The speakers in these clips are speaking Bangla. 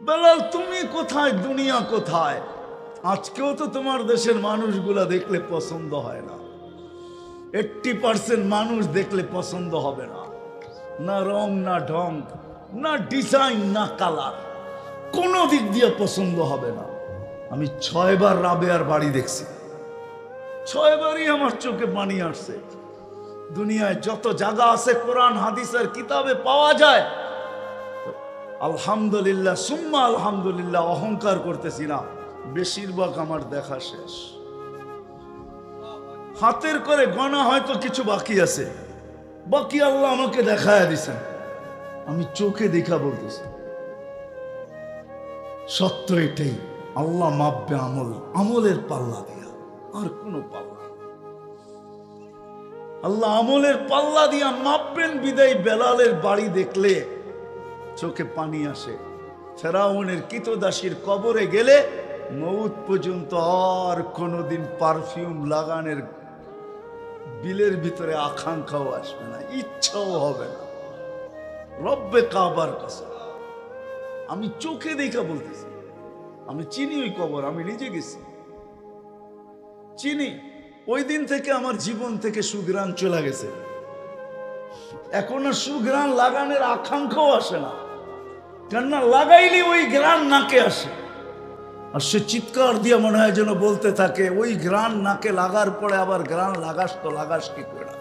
বেলাল তুমি কোথায়, দুনিয়া কোথায়? আজকেও তো তোমার দেশের মানুষগুলা দেখলে পছন্দ হয় না। 80% মানুষ দেখলে পছন্দ হবে না, না রং, না ঢং, না ডিজাইন, না কালার, কোনো দিক দিয়ে পছন্দ হবে না। আমি 6 বার রাবেয়ার বাড়ি দেখছি, 6 বারই আমার চোখে পানি আসছে। দুনিয়ায় যত জায়গা আছে কোরআন হাদিসের কিতাবে পাওয়া যায়, আলহামদুলিল্লাহ সুম্মা আলহামদুলিল্লাহ, অহংকার করতেছি না, বেশিরভাগ আমার দেখা শেষ। হাতের করে গণা হয়তো কিছু বাকি আছে, বাকি আল্লাহ আমাকে দেখায় দিছেন, আমি চোখে দেখা বলতেছি। সত্য এটাই, আল্লাহ মাপবে আমল, আমলের পাল্লা দিয়া, আর কোনো পাল্লা। আল্লাহ আমলের পাল্লা দিয়া মাপবেন বিদায় বেলালের বাড়ি দেখলে চোখে পানি আসে। ফেরাউনের কিতদাসীর কবরে গেলে মউত পর্যন্ত আর কোনোদিন পারফিউম লাগানোর বিলের ভিতরে আকাঙ্ক্ষাও আসবে না, ইচ্ছাও হবে না। রব্বে কাবার কাছে আমি চোখে দেখা বলতেছি, আমি চিনি ওই কবর, আমি নিজে গেছি, চিনি। ওই দিন থেকে আমার জীবন থেকে সুঘ্রাণ চলে গেছে, এখন আর সুঘ্রাণ লাগানোর আকাঙ্ক্ষাও আসে না, কেননা লাগাইলে ওই ঘ্রাণ নাকে আসে, আর সে চিৎকার দিয়ে মনে হয় যেন বলতে থাকে, ওই ঘ্রাণ নাকে লাগার পরে আবার ঘ্রাণ লাগাস তো লাগাস কি করে,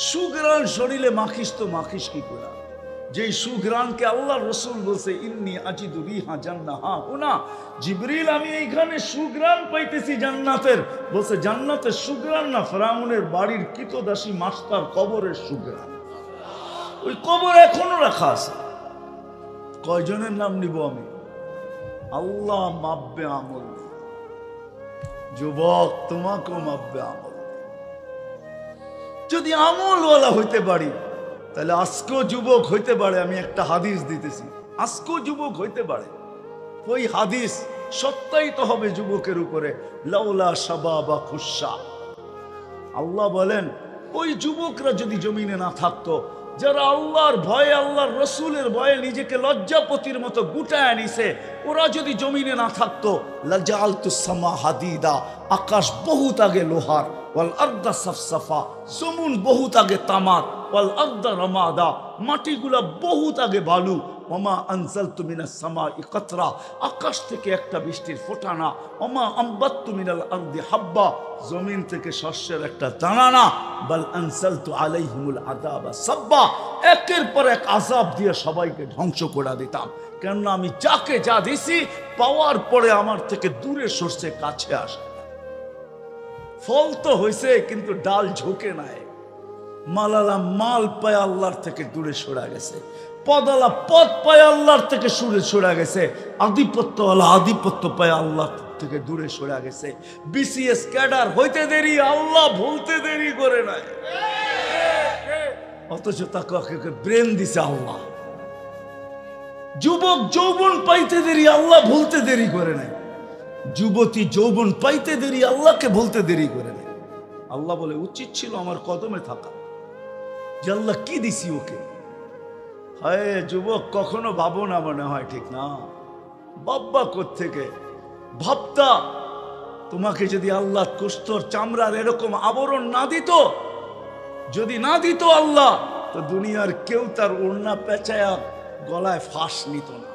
সুঘ্রাণ শরীরে মাখিস তো মাখিস কি করে। যেই সুঘ্রাণকে আল্লাহ রসুল বলছে ইন্নী আজিদু রিহা জান্নাহ হুনা, জিবরিল আমি এইখানে সুঘ্রাণ পাইতেছি জান্নাতের। বলছে জান্নাতের সুঘ্রাণ না, ফেরাউনের বাড়ির কিতদাসী মাস্টার কবরের সুঘ্রাণ। ওই কবর এখনো রাখা আছে। কয়জনের নাম নিব আমি? আল্লাহ মাপবে আমল। যুবক তোমাকেও মাপবে আমল। যদি আমলওয়ালা হইতে পারি তাহলে আজকেও যুবক হইতে পারে। আমি একটা হাদিস দিতেছি, আজকেও যুবক হইতে পারে। ওই হাদিস সত্যায়িত হবে যুবকের উপরে। লাউলা শাবাবা খুশা, আল্লাহ বলেন ওই যুবকরা যদি জমিনে না থাকতো, যারা আল্লাহর ভয়ে, আল্লাহর রসুলের ভয়ে নিজেকে লজ্জাপতির মতো গুটায় নিছে, ওরা যদি জমিনে না থাকতো, লাজালতুস সামা হাদিদা, আকাশ বহুত আগে লোহার, ওয়াল আরদা সাফসাফা, জমিন বহুত আগে তামার, ওয়াল আরদা রামাদা, মাটিগুলা বহুত আগে বালু, ওমা আনজালতু মিনাস সামাই কাতরা, আকাশ থেকে একটা বৃষ্টির ফোঁটা না, ওমা আম্বাততু মিনাল আরদি হাব্বা, জমিন থেকে শস্যের একটা দানা না, বাল আনজালতু আলাইহিমুল আযাবা সাব্বা, একের পর এক আযাব দিয়ে সবাইকে ধ্বংস করে দিতাম। কেননা আমি যাকে যা দিছি পাওয়ার পরে আমার থেকে দূরে সরছে, কাছে আসে। ফল তো হয়েছে কিন্তু ডাল ঝুঁকে নাই। মালালা মাল পায় আল্লাহর থেকে দূরে সরা গেছে, পদালা পদ পায় আল্লাহর থেকে সরা গেছে, আধিপত্যওয়ালা আধিপত্য পায় আল্লাহ থেকে দূরে সরা গেছে। বিসিএস ক্যাডার হইতে দেরি, আল্লাহ ভুলতে দেরি করে নাই, অথচ তাকে ব্রেন দিছে আল্লাহ। যুবক যৌবন পাইতে দেরি, আল্লাহ ভুলতে দেরি করে নাই। যুবতী যৌবন পাইতে দেরি, আল্লাহকে ভুলতে দেরি করে নাই। আল্লাহ বলে উচিত ছিল আমার কদমে থাকা, যে আল্লাহ কি দিছি ওকে। হায় যুবক, কখনো ভাবো না, মনে হয় ঠিক না, বাব্বা কোত্থেকে ভাবতা। তোমাকে যদি আল্লাহ কুষ্ঠর চামড়ার এরকম আবরণ না দিত, যদি না দিত আল্লাহ, তো দুনিয়ার কেউ তার ওড়না পেঁচায়া গলায় ফাঁস নিত না।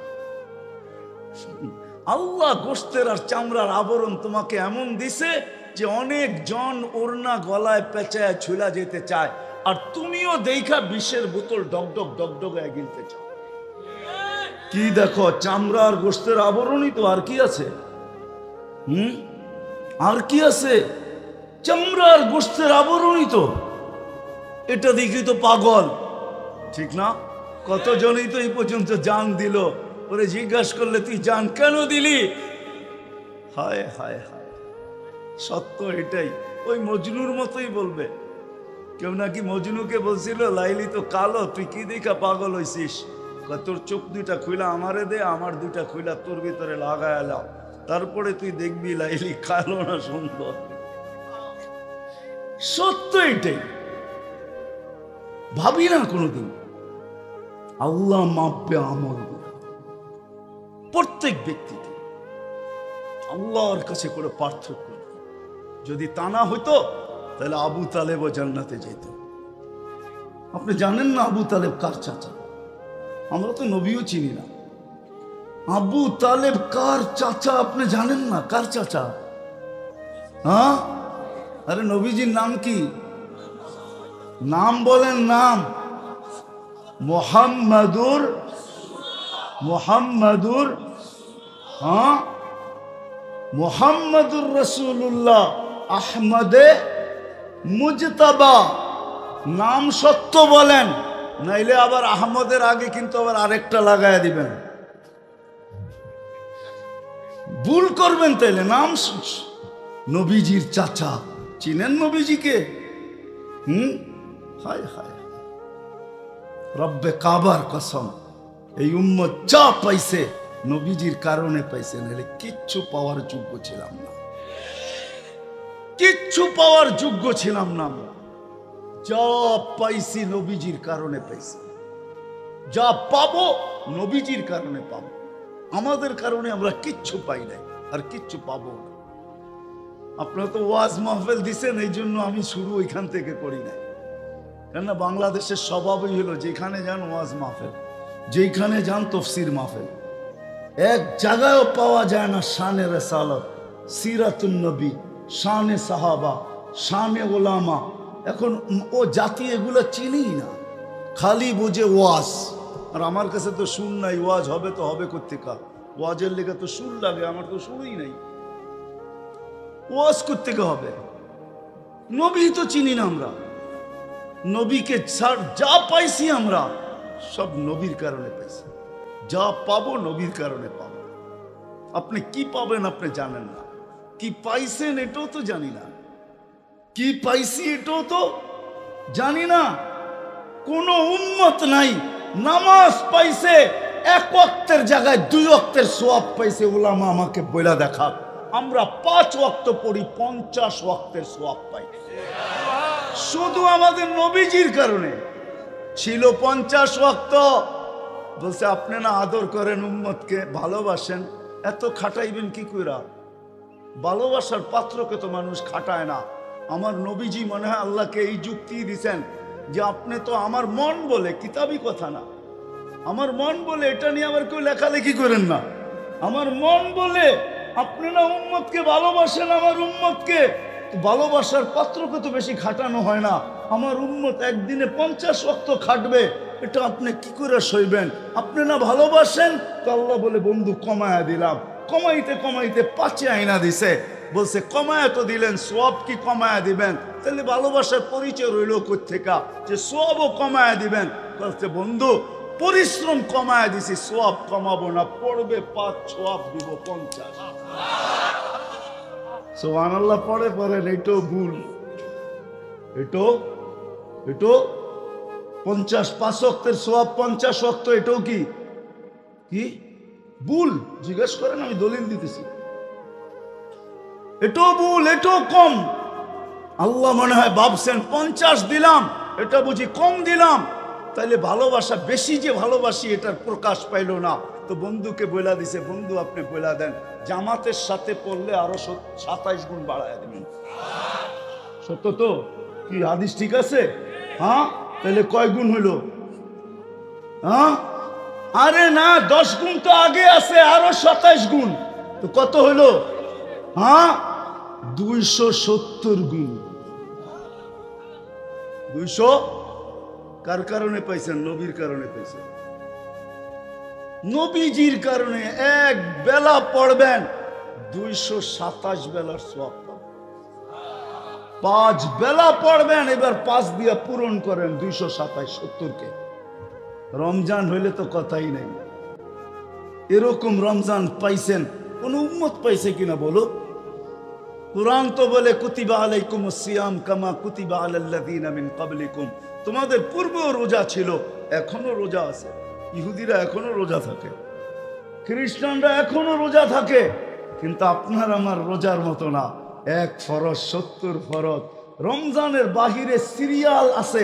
আল্লাহ গোশতের আর চামড়ার আবরণ তোমাকে এমন দিছে যে অনেক জন ওড়না গলায় পেঁচায়া ঝুলা যেতে চায়, আর তুমিও দেখা বিষের বোতল ডগডগ ডগডগায় গিলতে চাও। কি দেখো, চামড়া আর গোশতের আবরণই তো, আর কি আছে? আর কি আছে? চামড়া আর গোশতের আবরণই তো। এটা দেখি তো পাগল, ঠিক না? কতজনই তো এই পর্যন্ত জান দিল, ওরে জিজ্ঞাসা করলে তুই জান কেন দিলি? হায় হায় হায়, সত্য এটাই। ওই মজনুর মতোই বলবে। কেউ নাকি মজনুকে বলছিল, লাইলি তো কালো, তুই কি দেখা পাগল হইছিস? তোর চোখ দুইটা খুইলা আমারে দে, আমার দুইটা খুইলা তোর ভিতরে লাগায় এলাও, তারপরে তুই দেখবি লাইলি কালো না সুন্দর। সত্য এটাই। ভাবি না কোনোদিন আল্লাহ মাপবে আমল। প্রত্যেক ব্যক্তিকে আল্লাহর কাছে করে পার্থক্য। যদি তা না হইতো তাহলে আবু তালেবও জান্নাতে যেত। আপনি জানেন না আবু তালেব কার চাচা? আমরা তো নবীও চিনি না। আবু তালেব কার চাচা আপনি জানেন না? কার চাচা? হ্যাঁ, আরে নবীজির নাম কি? নাম বলেন, নাম। মোহাম্মদুর হ্যাঁ, মোহাম্মদুর রাসূলুল্লাহ আহমদে মুজতাবা। নাম সত্য বলেন, নাইলে আবার আহমদের আগে কিন্তু আবার আরেকটা লাগায়া দিবেন, ভুল করবেন। তাইলে নাম নবীজির চাচা। চিনেন নবীজিকে? হায় হায়, রব্বে কাবার কসম, এই উম্মত যা পাইছে নবীজির কারণে পাইছে, নাহলে কিচ্ছু পাওয়ার যোগ্য ছিলাম না, কিচ্ছু পাওয়ার যোগ্য ছিলাম না। যা পাইছি নবীজির কারণে পাইছি, যা পাবো নবীজির কারণে পাবো। আমাদের কারণে আমরা কিচ্ছু পাই নাই, আর কিচ্ছু পাবো না। আপনারা তো ওয়াজ মাহফিল দিছেন, এই জন্য আমি শুরু ওইখান থেকে করি নাই। কেননা বাংলাদেশের স্বভাবই হলো যেখানে যান ওয়াজ মাহফিল, যেখানে যান তফসির মাহফিল। এক জায়গায়ও পাওয়া যায় না শানে রিসালাত, সিরাতুন নবী, শানে সাহাবা, শানে ওলামা। এখন ও জাতি এগুলো চিনি না, খালি বোঝে ওয়াজ। আর আমার কাছে তো সুর নাই, ওয়াজ হবে তো হবে কোত্থেকা? ওয়াজের লেগে তো সুর লাগে, আমার তো সুরই নাই, ওয়াজ কোত্থেকে হবে? নবী তো চিনি না আমরা। নবীকে যা পাইছি আমরা সব নবীর কারণে পাইছি, যা পাবো নবীর কারণে পাবো। আপনি কি পাবেন আপনি জানেন না, কি পাইছেন এটাও তো জানি না, কি পাইছি এটাও তো জানি না। কোন উম্মত নাই নামাজ পাইছে এক ওয়াক্তের জায়গায় 2 ওয়াক্তের সওয়াব পাইছে। উলামা আমাকে বইলা দেখা, আমরা 5 ওয়াক্ত পড়ি, 50 ওয়াক্তের সওয়াব পাই, শুধু আমাদের নবীজির কারণে। ছিল 50 ওয়াক্ত, বলছে আপনি না আদর করেন উম্মতকে, ভালোবাসেন, এত খাটাইবেন কি কইরা? ভালোবাসার পাত্রকে তো মানুষ খাটায় না। আমার নবীজি মনে হয় আল্লাহকে এই যুক্তি দিছেন যে আপনি তো আমার মন বলে, কিতাবি কথা না, আমার মন বলে, এটা নিয়ে আবার কেউ লেখালেখি করেন না। আমার মন বলে আপনি না উম্মতকে ভালোবাসেন, আমার উম্মতকে ভালোবাসার পাত্রকে তো বেশি খাটানো হয় না। আমার উম্মত একদিনে 50 ওয়াক্ত খাটবে, এটা আপনি কি করে সইবেন? আপনি না ভালোবাসেন, তো আল্লাহ বলে বন্ধু কমায়া দিলাম। কমাইতে কমাইতে 5 আইনা দিছে, বলছে কমায়া তো দিলেন, সওয়াব কি কমায়া দিবেন? তাহলে ভালোবাসার পরিচয় রইল কোত্থেকা যে সওয়াবও কমায়া দিবেন? বলছে বন্ধু পরিশ্রম কমায়া দিছি, সওয়াব কমাবো না, পড়বে 5, সওয়াব দিব 50। সুবহানাল্লাহ পড়ে পড়েন, এটাও ভুল, এটাও 50 5 ওয়াক্তের সওয়াব 50 ওয়াক্ত, এটাও কি ভুল? জিজ্ঞেস করেন, আমি দলিল দিতেছি। এটাও ভুল, এটাও কম। আল্লাহ মনে হয় ভাবছেন 50 দিলাম, এটা বুঝি কম দিলাম, তাইলে ভালোবাসা বেশি যে ভালোবাসি এটার প্রকাশ পাইল না। তো বন্ধুকে বইলা দিছে, বন্ধু আপনি বইলা দেন জামাতের সাথে পড়লে আরো 27 গুণ বাড়ায় দেবেন। সত্য তো? কি হাদিস ঠিক আছে? হ্যাঁ, তাহলে কয় গুণ হইল? হ্যাঁ, আরে না, 10 গুণ তো আগে আছে, আরো 27 গুণ, তো কত হইল? হ্যাঁ, 270 গুণ। 200 কার কারণে পাইছেন? নবীর কারণে পাইছেন। নবীজির কারণে এক বেলা পড়বেন 227 বেলার সওয়াব পাবেন। 5 বেলা পড়বেন, এবার 5 দিয়ে পূরণ করেন 227, 70কে। রমজান হইলে তো কথাই নাই। এরকম রমজান পাইছেন কোন উম্মত পাইছে কিনা বলো? কুরআন তো বলে কুতিবা আলাইকুমুস সিয়াম কামা কুতিবা আলাল্লাযিনা মিন ক্বাবলিকুম। তোমাদের পূর্বেও রোজা ছিল, এখনো রোজা আছে। ইহুদিরা এখনো রোজা থাকে, খ্রিস্টানরা এখনো রোজা থাকে, কিন্তু আপনার আমার রোজার মতো না। 1 ফরজ 70 ফরজ, রমজানের বাহিরে সিরিয়াল আছে,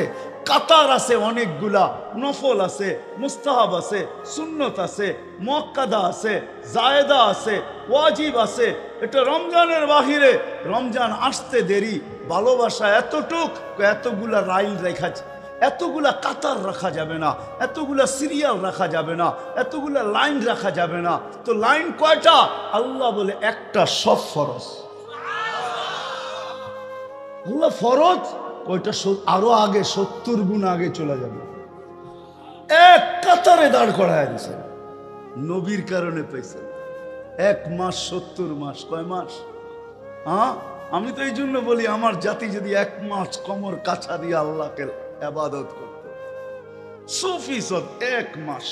কাতার আছে, অনেকগুলা নফল আছে, মুস্তাহাব আছে, সুন্নত আছে, মুআক্কাদা আছে, জায়েদা আছে, ওয়াজিব আছে। এটা রমজানের বাহিরে। রমজান আসতে দেরি, ভালোবাসা এতটুক, এতগুলা লাইন রেখা, এতগুলা কাতার রাখা যাবে না, এতগুলা সিরিয়াল রাখা যাবে না, এতগুলা লাইন রাখা যাবে না। তো লাইন কয়টা? আল্লাহ বলে একটা, সব ফরজ। আল্লাহ ফরজ, ওইটা আরো আগে 70 গুণ আগে চলে যাবে। এক কাতারে দাঁড় করায় দিয়েছেন, নবীর কারণে পেয়েছেন 1 মাস 70 মাস। কয় মাস? হ্যাঁ, আমি তো এই জন্য বলি আমার জাতি যদি 1 মাস কোমর কাছা দিয়ে আল্লাহকে ইবাদত করত, সুফিসত 1 মাস,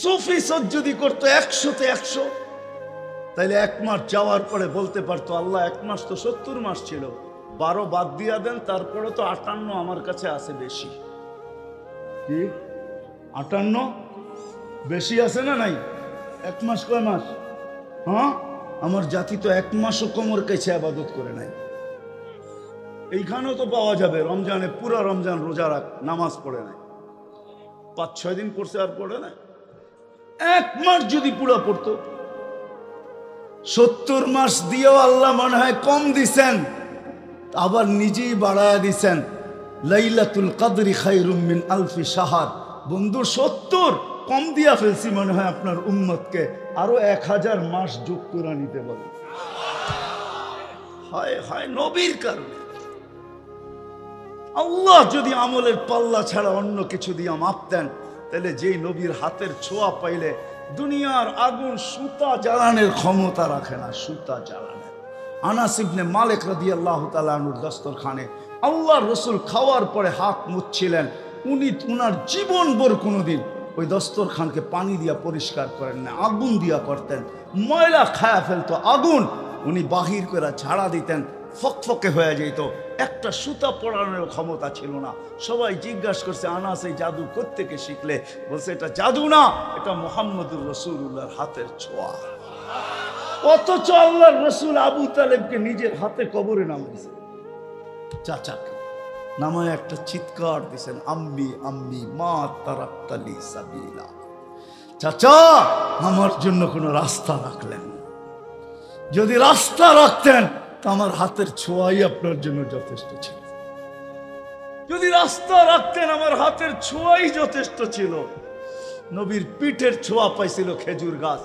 সুফিসত যদি করতো 100-তে 100, তাইলে 1 মাস যাওয়ার পরে বলতে পারতো আল্লাহ 1 মাস তো 70 মাস ছিল, 12 বাদ দিয়া দেন, তারপরে তো 58 আমার কাছে আছে বেশি। কি 58 বেশি আছে না নাই? 1 মাস কয় মাস? হ্যাঁ, আমার জাতি তো 1 মাসও কোমর কাছে ইবাদত করে নাই। এইখানেও তো পাওয়া যাবে রমজানে পুরা রমজান রোজা রাখ, নামাজ পড়ে নাই, 5-6 দিন পড়ছে আর পড়ে নাই। 1 মাস যদি পুরা পড়তো, 70 মাস দিয়েও আল্লাহ মনে হয় কম দিছেন, আবার নিজেই বাড়ায়া দিছেন। লাইলাতুল কদরি খায়রুম মিন আলফি শাহর। বন্ধু 70 কম দিয়া ফেলছি মনে হয় আপনার উম্মতকে, আরো 1000 মাস যোগ করে নিতে পারে। হায় হায়, নবীর কারণে। আল্লাহ যদি আমলের পাল্লা ছাড়া অন্য কিছু দিয়ে মাপতেন, তাহলে যেই নবীর হাতের ছোঁয়া পাইলে দুনিয়ার আগুন সুতা জ্বালানোর ক্ষমতা রাখে না, সুতা জ্বালানোর। আনাস ইবনে মালিক রাদিয়াল্লাহু তাআলা আনহুর দস্তরখানে আল্লাহর রাসূল খাওয়ার পরে হাত মুছছিলেন, উনি উনার জীবনভর কোনোদিন ওই দস্তরখানকে পানি দিয়া পরিষ্কার করেন না, আগুন দিয়া করতেন। ময়লা খায়া ফেলতো আগুন, উনি বাহির করে ঝাড়া দিতেন, ফকফকে হয়ে যেত, একটা সুতা পড়ানোর ক্ষমতা ছিল না। সবাই জিজ্ঞাসা করছে আনাস এই জাদু কোত্থেকে শিখলে? বলছে এটা জাদু না, এটা মুহাম্মদুর রাসূলুল্লাহর হাতের ছোঁয়া। অথচ আল্লাহর রাসূল আবু তালেবকে নিজের হাতে কবরে নামাইছে, চাচাকে নামায় একটা চিৎকার দিছেন, আম্মি আম্মি মা তারাক্তালি সাবিলা। চাচা, আমার জন্য কোনো রাস্তা রাখলেন? যদি রাস্তা রাখতেন তো আমার হাতের ছোঁয়াই আপনার জন্য যথেষ্ট ছিল। যদি রাস্তা রাখতেন আমার হাতের ছোঁয়াই যথেষ্ট ছিল। নবীর পিঠের ছোঁয়া পাইছিল খেজুর গাছ।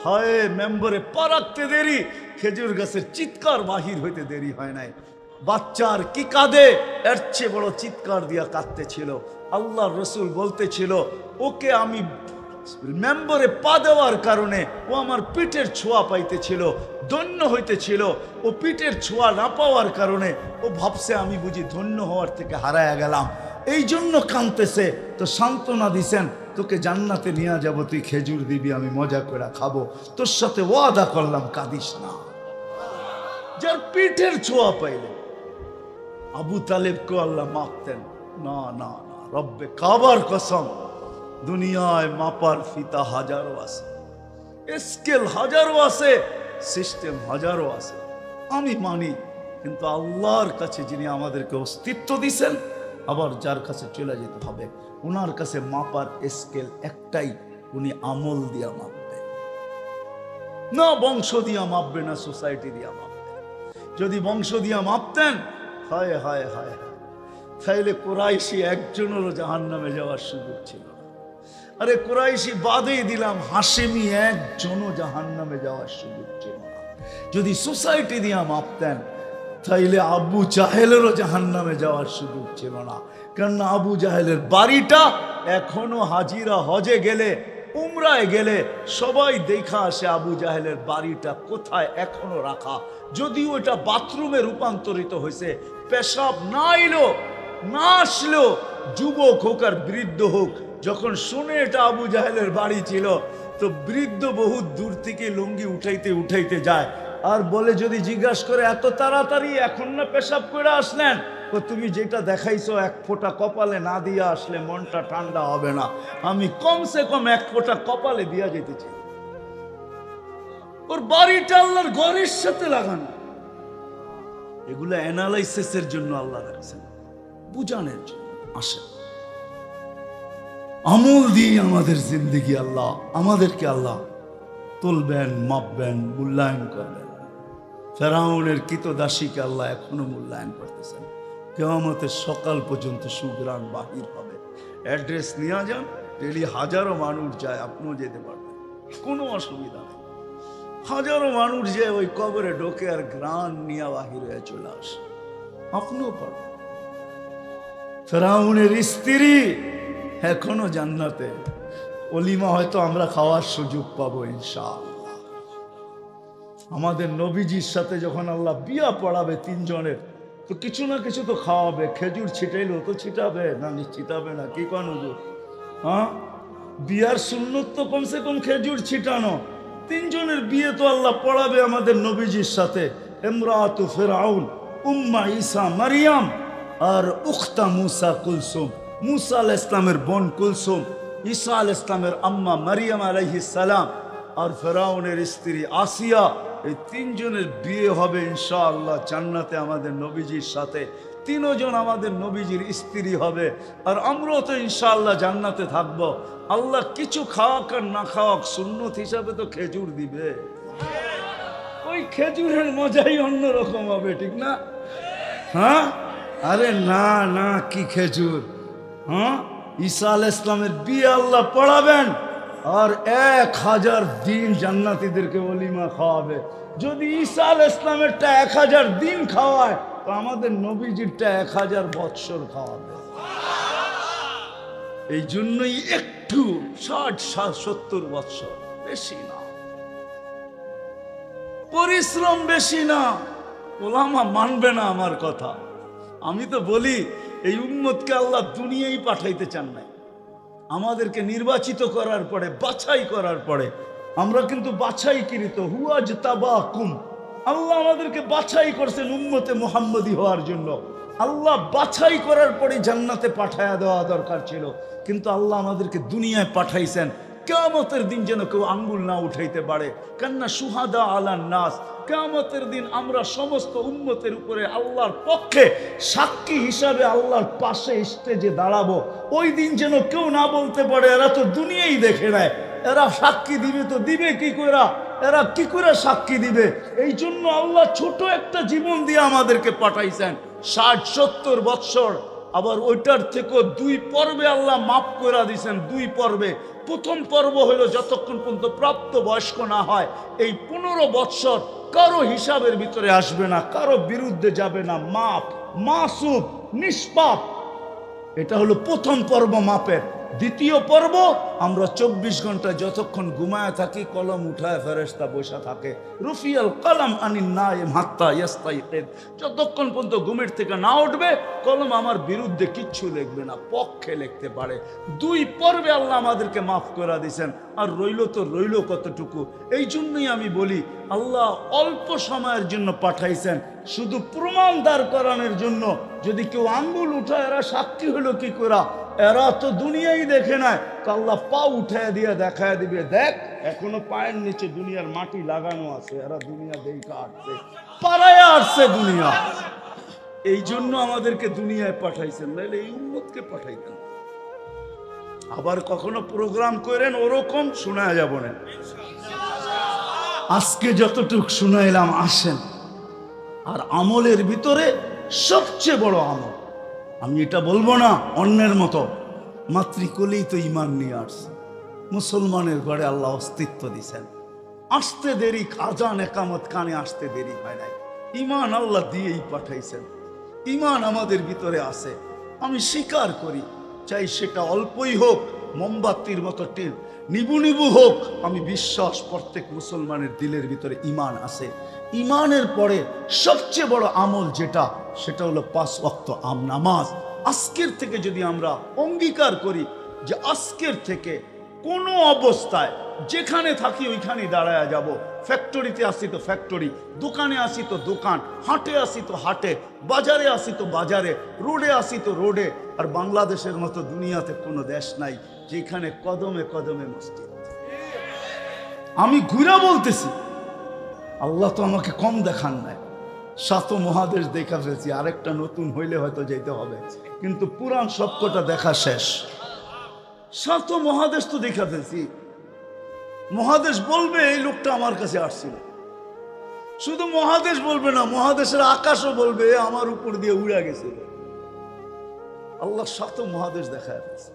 হায়, মেম্বরে পা রাখতে দেরি, খেজুর গাছের চিৎকার বাহির হইতে দেরি হয় নাই। বাচ্চার কি কাঁদে, এর চেয়ে বড় চিৎকার দিয়া কাঁদতেছিল। আল্লাহর রাসূল বলতেছিল ওকে আমি মেম্বরে পা দেওয়ার কারণে ও আমার পিঠের ছোঁয়া পাইতেছিল, ধন্য হইতেছিল। ও পিঠের ছোঁয়া না পাওয়ার কারণে ও ভাবছে আমি বুঝি ধন্য হওয়ার থেকে হারায়া গেলাম, এই জন্য কাঁদতেছে। তো সান্ত্বনা দিছেন, তোকে জান্নাতে নিয়ে যাব, তুই খেজুর দিবি, আমি মজা করে খাবো, তোর সাথে ওয়াদা করলাম, কাঁদিস না। যার পিঠের ছোঁয়া পাইলে আবু তালেবকে আল্লাহ মাপতেন না। না না, রব্বে কাবার কসম, দুনিয়ায় মাপার ফিতা হাজারো আছে, স্কেল হাজারো আছে, সিস্টেম হাজারো আছে, আমি মানি। কিন্তু আল্লাহর কাছে যিনি আমাদেরকে অস্তিত্ব দিছেন, আবার যার কাছে চলে যেতে হবে, ওনার কাছে মাপার স্কেল একটাই, উনি আমল দিয়া মাপবে না, বংশ দিয়া মাপবে না, সোসাইটি দিয়া মাপবে। যদি বংশ দিয়া মাপতেন, হায় হায় হায় হায়, তাইলে কুরাইশি একজনেরও জাহান্নামে যাওয়ার সুযোগ ছিল না। আরে কুরাইশি বাদেই দিলাম, হাশেমি একজনও জাহান্নামে যাওয়ার সুযোগ ছিল না। যদি সোসাইটি দিয়া মাপতেন, তাইলে আবু জাহেলেরও জাহান্নামে যাওয়ার সুযোগ ছিল না। কেননা আবু জাহেলের বাড়িটা এখনো হাজিরা হজে গেলে, উমরায় গেলে সবাই দেখা আসে আবু জাহেলের বাড়িটা কোথায় এখনো রাখা। যদিও এটা বাথরুমে রূপান্তরিত হয়েছে, পেশাব না এলো না আসলেও, যুবক হোক আর বৃদ্ধ হোক, যখন শুনে এটা আবু জাহেলের বাড়ি ছিল, তো বৃদ্ধ বহুত দূর থেকে লুঙ্গি উঠাইতে উঠাইতে যায় আর বলে, যদি জিজ্ঞাসা করে এত তাড়াতাড়ি এখন না পেশাব করে আসলেন? তো তুমি যেটা দেখাইছো 1 ফোঁটা কপালে না দিয়া আসলে মনটা ঠান্ডা হবে না, আমি কমসে কম 1 ফোঁটা কপালে দিয়া যেতে চাই। ওর বাড়িটা আল্লাহর ঘরের সাথে লাগানো, এগুলো অ্যানালাইসিসের জন্য আল্লাহ রাখছেন, বুঝানোর জন্য। আসেন আমল দিয়ে আমাদের জিন্দেগি আল্লাহ আমাদেরকে আল্লাহ তুলবেন, মাপবেন, মূল্যায়ন করবেন। ফেরাউনের কৃতদাসীকে আল্লাহ এখনো মূল্যায়ন করতেছেন। কিয়ামতের সকাল পর্যন্ত সুগ্রাণ বাহির হবে। অ্যাড্রেস নিয়ে যান, ডেলি হাজারো মানুষ যায়, আপনিও যেতে পারবেন, কোনো অসুবিধা নেই। হাজারো মানুষ যে ওই কবরে ঢোকে আর গ্রাণ নিয়ে বাহির হয়ে চলে আসে, আপনিও পারবেন। ফেরাউনের স্ত্রী এখনো জান্নাতে, অলিমা হয়তো আমরা খাওয়ার সুযোগ পাবো ইনশাআল্লাহ। আমাদের নবীজির সাথে যখন আল্লাহ বিয়া পড়াবে তিনজনের, তো কিছু না কিছু তো খাওয়াবে। খেজুর ছিটাইলো তো ছিটাবে না, ছিটাবে না? কি কোন হুজুর? হ্যাঁ, বিয়ার সুন্নত তো কমসে কম খেজুর ছিটানো। তিনজনের বিয়ে তো আল্লাহ পড়াবে আমাদের নবীজির সাথে। ইমরাতু ফিরআউন, উম্মা ঈসা মারিয়াম, আর উখতা মুসা কুলসুম। মুসা আলাইহিস সালামের বোন কুলসুম, ঈসা আলাইহিস সালামের আম্মা মারিয়াম আলাইহিস সালাম, আর ফেরাউনের স্ত্রী আসিয়া। এই তিনজনের বিয়ে হবে ইনশাআল্লাহ জান্নাতে আমাদের নবীজির সাথে। তিনজন আমাদের নবীজির স্ত্রী হবে, আর আমরাও তো ইনশাআল্লাহ জান্নাতে থাকবো। আল্লাহ কিছু খাওয়াক আর না খাওয়াক, সুন্নত হিসাবে তো খেজুর দিবে। ওই খেজুরের মজাই অন্যরকম হবে, ঠিক না? হ্যাঁ, আরে না না, কি খেজুর! হ্যাঁ, ঈসা আলাইহিস সালামের বিয়ে আল্লাহ পড়াবেন, আর 1000 দিন জান্নাতীদেরকে ওলিমা খাওয়াবে। যদি ঈসা আলাইহিস সালামেরটা 1000 দিন খাওয়ায়, তো আমাদের নবীজিরটা 1000 বৎসর খাওয়াবে। এই জন্যই একটু 60-70 বৎসর, বেশি না, পরিশ্রম বেশি না। ওলামা মানবে না আমার কথা। আমি তো বলি এই উম্মতকে আল্লাহ দুনিয়ায় পাঠাইতে চান নাই, আমাদেরকে নির্বাচিত করার পরে, বাছাই করার পরে। আমরা কিন্তু বাছাইকৃত, হুয়াজ তাবাকুম। আল্লাহ আমাদেরকে বাছাই করছেন উম্মতে মুহাম্মদী হওয়ার জন্য। আল্লাহ বাছাই করার পরে জান্নাতে পাঠায়া দেওয়া দরকার ছিল, কিন্তু আল্লাহ আমাদেরকে দুনিয়ায় পাঠাইছেন কিয়ামতের দিন যেন কেউ আঙ্গুল না উঠাইতে পারে। কান্না সুহাদা আলান নাস, কিয়ামতের দিন আমরা সমস্ত উম্মতের উপরে আল্লাহর পক্ষে সাক্ষী হিসাবে আল্লাহর পাশে স্টেজে দাঁড়াবো। ওই দিন যেন কেউ না বলতে পারে এরা তো দুনিয়াই দেখে নেয়, এরা সাক্ষী দিবে তো দিবে কি করে, এরা কি করে সাক্ষী দিবে? এই জন্য আল্লাহ ছোট একটা জীবন দিয়ে আমাদেরকে পাঠাইছেন 60-70 বৎসর। আবার ওইটার থেকে 2 পর্বে আল্লাহ মাফ করে দিয়েছেন। 2 পর্বে। প্রথম পর্ব হলো যতক্ষণ পর্যন্ত প্রাপ্ত বয়স্ক না হয়, এই 15 বৎসর কারো হিসাবের ভিতরে আসবে না, কারো বিরুদ্ধে যাবে না, মাপ, মাসুম, নিষ্পাপ। এটা হলো প্রথম পর্ব মাপের। দ্বিতীয় পর্ব, আমরা 24 ঘন্টা যতক্ষণ ঘুমায় থাকি, কলম উঠায় ফেরেশতা বসা থাকে। রুফিয়াল কলম আনিন নাইম হাত্তা ইয়াস্তাইকিদ। যতক্ষণ পর্যন্ত ঘুমের থেকে না উঠবে, কলম আমার বিরুদ্ধে কিচ্ছু লিখবে না, পক্ষে লিখতে পারে। 2 পর্বে আল্লাহ আমাদেরকে মাফ করে দিয়েছেন। আর রইল তো রইল কতটুকু। এই জন্যই আমি বলি আল্লাহ অল্প সময়ের জন্য পাঠাইছেন, শুধু প্রমাণ দাঁড় করানোর জন্য। যদি কেউ আঙ্গুল উঠায় এরা সাক্ষী হলো কি করে, এরা তো দুনিয়াই দেখে নাই, আল্লাহ পা উঠায় দিয়ে দেখায় দিবে, দেখ এখনো পায়ের নিচে দুনিয়ার মাটি লাগানো আছে, এরা দুনিয়া দেখে আসছে, পাড়ায় আসছে দুনিয়া। এই জন্য আমাদেরকে দুনিয়ায় পাঠাইছেন, নাহলে এই উম্মতকে পাঠাইতেন। আবার কখনো প্রোগ্রাম করেন ওরকম শোনা যাব না। আজকে যতটুক শুনাইলাম, আসেন। আর আমলের ভিতরে সবচেয়ে বড় আমল, আমি এটা বলবো না অন্যের মতো, মাতৃকুলেই তো ইমান নিয়ে আসছে। মুসলমানের ঘরে আল্লাহ অস্তিত্ব দিছেন, আসতে দেরি, আজান একামত কানে আসতে দেরি হয় নাই। ইমান আল্লাহ দিয়েই পাঠাইছেন, ইমান আমাদের ভিতরে আছে। আমি স্বীকার করি, চাই সেটা অল্পই হোক, মোমবাতির মতো টিল নিবু নিবু হোক, আমি বিশ্বাস প্রত্যেক মুসলমানের দিলের ভিতরে ইমান আছে। ইমানের পরে সবচেয়ে বড় আমল যেটা, সেটা হলো 5 ওয়াক্ত নামাজ। আজকের থেকে যদি আমরা অঙ্গীকার করি যে আজকের থেকে কোনো অবস্থায় যেখানে থাকি ওইখানেই দাঁড়ায় যাব। ফ্যাক্টরিতে আসি তো ফ্যাক্টরি, দোকানে আসি তো দোকান, হাটে আসি তো হাটে, বাজারে আসি তো বাজারে, রোডে আসি তো রোডে। আর বাংলাদেশের মতো দুনিয়াতে কোনো দেশ নাই যেখানে কদমে কদমে মসজিদ। আমি ঘুরা বলতেছি, আল্লাহ তো আমাকে কম দেখান নাই। সাত মহাদেশ দেখা ফেলছি, আরেকটা নতুন হইলে হয়তো যেতে হবে, কিন্তু পুরান সবকটা দেখা শেষ। সাত মহাদেশ তো দেখা ফেলছি। মহাদেশ বলবে এই লোকটা আমার কাছে আসছিল। শুধু মহাদেশ বলবে না, মহাদেশের আকাশও বলবে আমার উপর দিয়ে উড়া গেছিল। আল্লাহ সাত মহাদেশ দেখায় ফেলছে।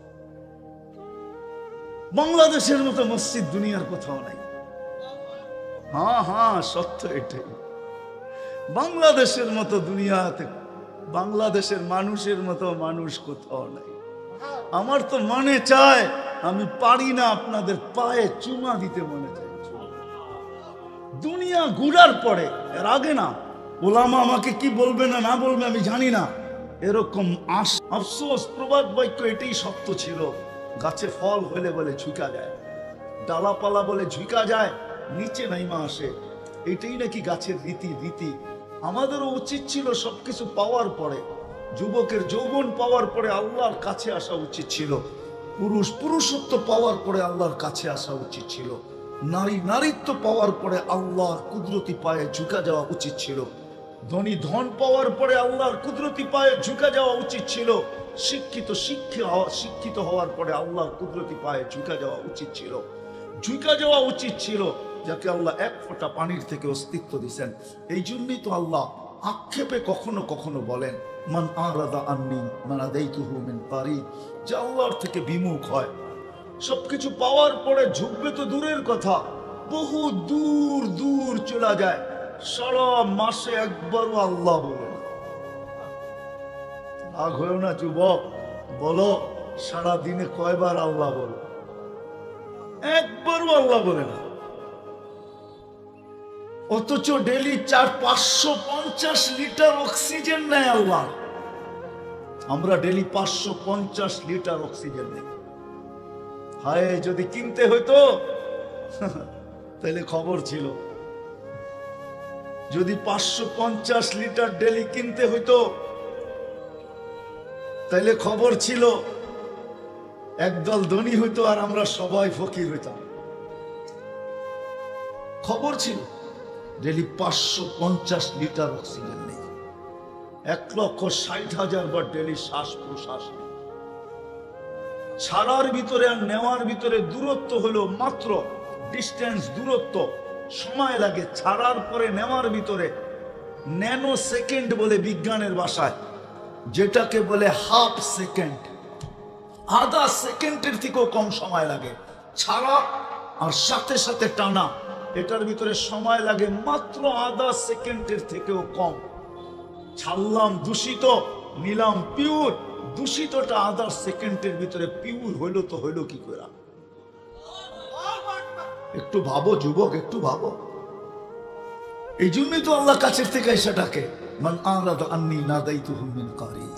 বাংলাদেশের মতো মসজিদ দুনিয়ার কোথাও নাই। হ্যাঁ হ্যাঁ, সত্য এটাই। বাংলাদেশের মতো দুনিয়াতে, বাংলাদেশের মানুষের মতো মানুষ কোথাও নাই। আমার তো মনে চায়, আমি পারি না, আপনাদের পায়ে চুমা দিতে মনে চায়। দুনিয়া ঘুরার পরে, এর আগে না, ওলামা আমাকে কি বলবে না না বলবে আমি জানি না, এরকম আফসোস প্রবাদ বাক্য এটাই সত্য ছিল। গাছে ফল হলে বলে ঝুঁকা যায়, ডালাপালা বলে ঝুঁকা যায়, নিচে নাইমা আসে, এটাই নাকি গাছের রীতি। আমাদেরও উচিত ছিল সবকিছু পাওয়ার পরে, যুবকের যৌবন পাওয়ার পরে আল্লাহর কাছে আসা উচিত ছিল, পুরুষত্ব পাওয়ার পরে আল্লাহর কাছে আসা উচিত ছিল, নারীত্ব পাওয়ার পরে আল্লাহর কুদরতি পায়ে ঝুঁকা যাওয়া উচিত ছিল, ধন পাওয়ার পরে আল্লাহর কুদরতি পায়ে ঝুঁকা যাওয়া উচিত ছিল, শিক্ষিত হওয়ার পরে আল্লাহর কুদরতি পায়ে ঝুঁকা যাওয়া উচিত ছিল, যাকে আল্লাহ এক ফোঁটা পানির থেকে অস্তিত্ব দিয়েছেন। এই জন্যই তো আল্লাহ আক্ষেপে কখনো কখনো বলেন, মান আরাদা আন্নি মানাদাইতুহু মিন তারিক, যে আল্লাহর থেকে বিমুখ হয়, সবকিছু পাওয়ার পরে ঝুঁকবে তো দূরের কথা, বহু দূর দূর চলে যায়, সারা মাসে একবারও আল্লাহ বলে না। রাগ হয়েও না যুবক, বলো সারা দিনে কয়বার আল্লাহ বলো? একবারও আল্লাহ বলে না। অথচ ডেলি 550 লিটার অক্সিজেন নেয় আল্লাহ। আমরা ডেলি 550 লিটার অক্সিজেন নেই। হায়, যদি কিনতে হইতো তাহলে খবর ছিল। যদি 550 লিটার ডেলি কিনতে হইতো তাহলে খবর ছিল, একদল ধনী হইতো আর আমরা সবাই ফকির হইতাম। খবর ছিল ডেলি 550 লিটার অক্সিজেন নেই, 1,60,000 বার ডেলি শ্বাস প্রশ্বাস নেই। ছাড়ার ভিতরে আর নেওয়ার ভিতরে দূরত্ব হলো মাত্র ডিস্টেন্স, দূরত্ব, সময় লাগে। ছাড়ার পরে নেওয়ার ভিতরে ন্যানো সেকেন্ড বলে বিজ্ঞানের ভাষায়, যেটাকে বলে হাফ সেকেন্ড, আধা সেকেন্ডের থেকেও কম সময় লাগে। ছাড়া আর সাথে সাথে টানা, এটার ভিতরে সময় লাগে মাত্র আধা সেকেন্ডের থেকেও কম। ছাড়লাম দূষিত, নিলাম পিওর, দূষিতটা আধা সেকেন্ডের ভিতরে পিওর হইলো তো হইলো কি করে? একটু ভাবো যুবক, একটু ভাবো। এই জন্যই তো আল্লাহ কাছের থেকে এসে ডাকে, মান আরাদা আন্নি নাদাইতুহু মিন কারিব।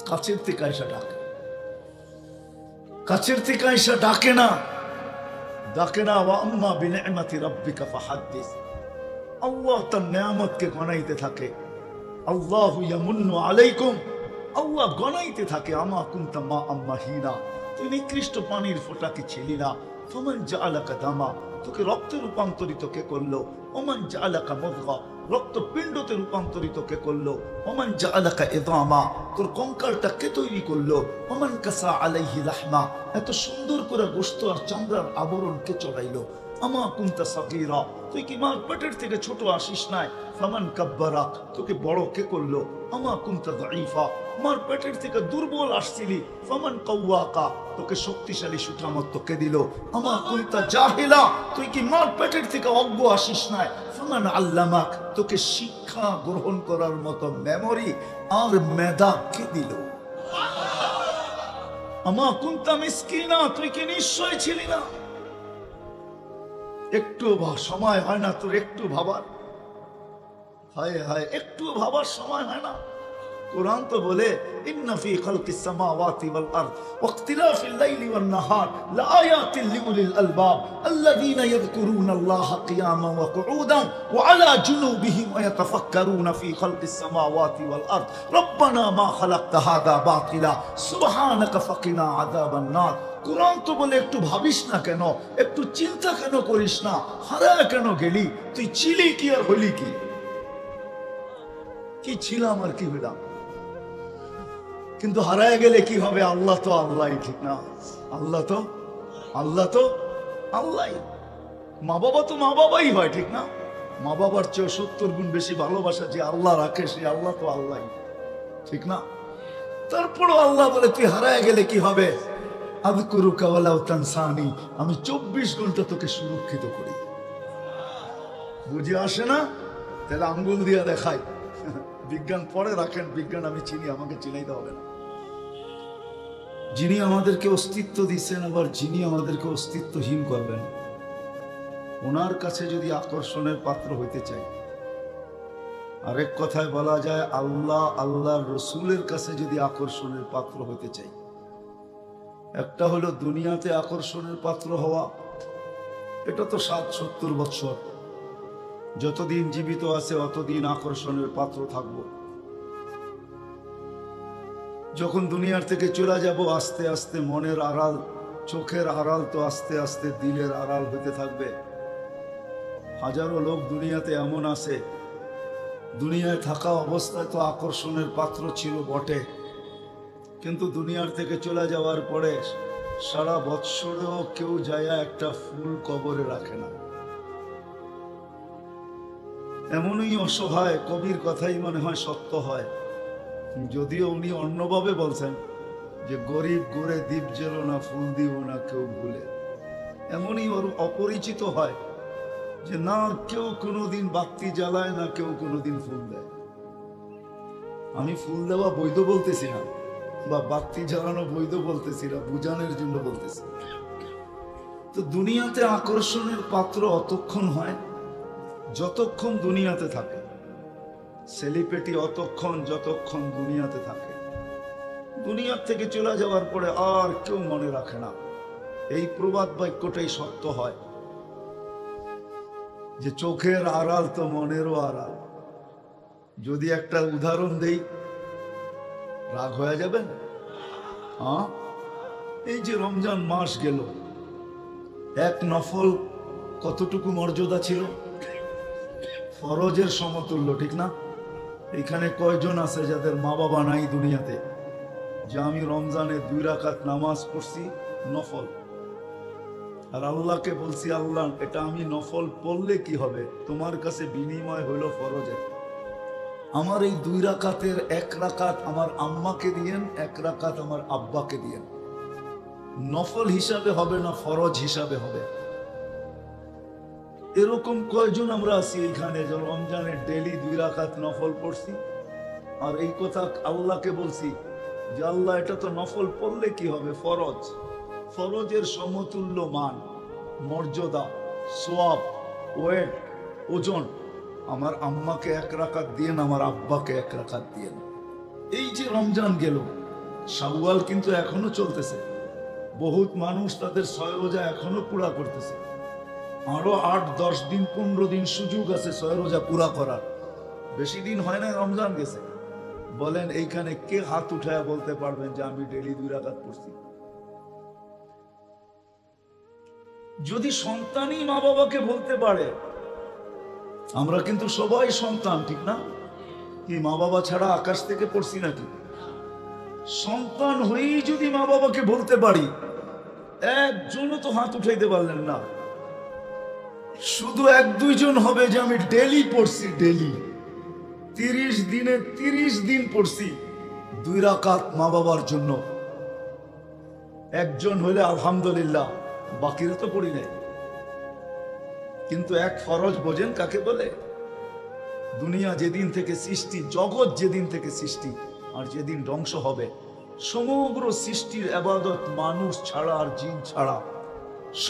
কাছের থেকে এসে ডাকে, কাছের থেকে এসে ডাকে না, ডাকে না। ওয়া আম্মা বিনি'মাতি রাব্বিকা ফাহাদ্দিস। আল্লাহ তার নিয়ামতকে গণাইতে থাকে। আল্লাহু ইয়ামুন্নু আলাইকুম, আল্লাহ গণাইতে থাকে। আমা কুনতা মা আম্মাহিনা, তুই নিকৃষ্ট পানির ফোঁটা কি ছিলি না? ফামান জাআলাকা দামা, তোকে রক্তে রূপান্তরিত কে করলো? ওমান জাআলাকা মুদগা, রক্তপিণ্ডতে রূপান্তরিত কে করলো? ওমান জাআলাকা ইদামা, তোর কঙ্কালটা কে তৈরি করলো? ওমান কাসা আলাইহি লাহমা, এত সুন্দর করে গোশত আর চামড়ার আবরণ কে চড়াইলো? আমা কুনতা সাগীরা, তুই কি মার পেটের থেকে ছোট আসিস নাই? ফামান কাব্বারা, তোকে বড় কে করলো? আমা কুনতা দাঈফা, মার পেটের থেকে দুর্বল আসছিলি। ফামান কাওয়াকা, তোকে শক্তিশালী সুঠামত্ব কে দিল? আমা কুনতা জাহিলা, তুই কি মার পেটের থেকে অজ্ঞ আসিস নাই? ফামান আল্লামাক, তোকে শিক্ষা গ্রহণ করার মতো মেমোরি আর মেধা কে দিল? আমা কুনতা মিসকিনা, তুই কি নিশ্চয় ছিলি না? একটু সময় হয় না তোর একটু ভাবার? হায় হায়, একটু ভাবার সময় হয় না? কুরআন তো বলে, ইন্না ফি খালকিস সামাওয়াতি ওয়াল আরদ ওয়া ইখতিলাফিল লাইলি ওয়ান নাহার লাআয়াতিন লিউলিল আলবাব আল্লাযীনা ইয়াযকুরুনাল্লাহা কিয়ামান ওয়া কুউদান ওয়া আলা জুনুবিহিম ওয়া ইয়াতাফাক্কারুনা ফি খালকিস সামাওয়াতি ওয়াল আরদ রব্বানা মা খালাকতা হাযা বাতিলা সুবহানাকা ফাকিনা আযাবান নার। কুরআন তো বলে একটু ভাবিস না কেন, একটু চিন্তা কেন করিস না, হারায় কেন গেলি? তুই ছিলি কি আর হলি কি? কি ছিলাম আর কি হইলাম, কিন্তু হারায় গেলে কি হবে? আল্লাহ তো আল্লাহ, ঠিক না? আল্লাহ তো আল্লাহ। মা বাবা তো মা বাবাই হয়, ঠিক না? মা বাবার চেয়ে 70 গুণ বেশি ভালোবাসা যে আল্লাহ রাখে, সে আল্লাহ তো আল্লাহ, ঠিক না? তারপরও আল্লাহ বলে তুই হারায় গেলে কি হবে? আযকুরুকা ওয়ালা তানসানি, আমি 24 ঘন্টা তোকে সুরক্ষিত করি। বুঝে আসে না? তাহলে আঙ্গুল দিয়ে দেখাই। বিজ্ঞান পরে রাখেন, বিজ্ঞান আমি চিনি, আমাকে চিনাইতে হবে না। যিনি আমাদেরকে অস্তিত্ব দিচ্ছেন, আবার যিনি আমাদেরকে অস্তিত্বহীন করবেন, ওনার কাছে যদি আকর্ষণের পাত্র হইতে চাই, আরেক কথায় বলা যায় আল্লাহ আল্লাহর রসুলের কাছে যদি আকর্ষণের পাত্র হইতে চাই, একটা হলো দুনিয়াতে আকর্ষণের পাত্র হওয়া, এটা তো 60-70 বৎসর, যতদিন জীবিত আছে অতদিন আকর্ষণের পাত্র থাকব। যখন দুনিয়ার থেকে চলে যাব, আস্তে আস্তে মনের আড়াল, চোখের আড়াল তো আস্তে আস্তে দিলের আড়াল হতে থাকবে। হাজারো লোক দুনিয়াতে এমন আছে, দুনিয়ায় থাকা অবস্থায় তো আকর্ষণের পাত্র ছিল বটে, কিন্তু দুনিয়ার থেকে চলে যাওয়ার পরে সারা বৎসরেও কেউ যায় একটা ফুল কবরে রাখে না। এমনই অসহায়, কবির কথাই মনে হয় সত্য হয়, যদিও উনি অন্যভাবে বলছেন যে গরিব গোরে দ্বীপ জেল না, ফুল দিব না কেউ ভুলে। এমনই ওর অপরিচিত হয় যে না কেউ কোনোদিন বাতি জ্বালায় না, কেউ কোনোদিন ফুল দেয়। আমি ফুল দেওয়া বৈধ বলতেছি না, বা বাতি জ্বালানো বৈধ বলতেছি না, বুঝানোর জন্য বলতেছি। তো দুনিয়াতে আকর্ষণের পাত্র অতক্ষণ হয় যতক্ষণ দুনিয়াতে থাকে, সেলিব্রিটি অতক্ষণ যতক্ষণ দুনিয়াতে থাকে। দুনিয়ার থেকে চলে যাওয়ার পরে আর কেউ মনে রাখে না। এই প্রবাদ বাক্যটাই সত্য হয় যে চোখের আড়াল তো মনেরও আড়াল। যদি একটা উদাহরণ দেই, রাগ হয়ে যাবেন? হ্যাঁ, এই যে রমজান মাস গেল, এক নফল কতটুকু মর্যাদা ছিল? ফরজের সমতুল্য, ঠিক না? এখানে কয়জন আছে যাদের মা বাবা নাই দুনিয়াতে, যে আমি রমজানে 2 রাকাত নামাজ পড়ছি নফল, আর আল্লাহকে বলছি আল্লাহ এটা আমি নফল পড়লে কি হবে? তোমার কাছে বিনিময় হইল ফরজের। আমার এই 2 রাকাতের 1 রাকাত আমার আম্মাকে দিয়েন, 1 রাকাত আমার আব্বাকে দিয়েন। নফল হিসাবে হবে না, ফরজ হিসাবে হবে। এরকম কয়জন আমরা আছি এখানে যে রমজানে ডেলি 2 রাকাত নফল পড়ছি, আর এই কথা আল্লাহকে বলছি যে আল্লাহ এটা তো নফল পড়লে কি হবে? ফরজ। ফরজের সমতুল্য মান, মর্যাদা, সওয়াব, ওয়েট, ওজন আমার আম্মাকে 1 রাকাত দিয়েন, আমার আব্বাকে 1 রাকাত দিয়েন। এই যে রমজান গেল, শাওয়াল কিন্তু এখনো চলতেছে। বহুত মানুষ তাদের 6 রোজা এখনো পুরা করতেছে। আরো 8-10 দিন 15 দিন সুযোগ আছে 6 রোজা পুরা করার। বেশি দিন হয় না, রমজান গেছে। বলেন এইখানে কে হাত উঠায় বলতে পারবেন যে আমি ডেলি 2 রাকাত পড়ছি? যদি সন্তানই মা বাবাকে বলতে পারে, আমরা কিন্তু সবাই সন্তান, ঠিক না? কি মা বাবা ছাড়া আকাশ থেকে পড়ছি নাকি? সন্তান হয়েই যদি মা বাবাকে বলতে পারি, একজনও তো হাত উঠাইতে পারলেন না। শুধু 1-2 জন হবে যে আমি ডেলি পড়ছি, ডেলি 30 দিনে 30 দিন পড়ছি 2 রাকাত মা বাবার জন্য। একজন হইলে আলহামদুলিল্লাহ, বাকিরা তো পড়ি নাই। কিন্তু এক ফরজ বোঝেন কাকে বলে? দুনিয়া যেদিন থেকে সৃষ্টি, জগৎ যেদিন থেকে সৃষ্টি আর যেদিন ধ্বংস হবে, সমগ্র সৃষ্টির ইবাদত মানুষ ছাড়া আর জিন ছাড়া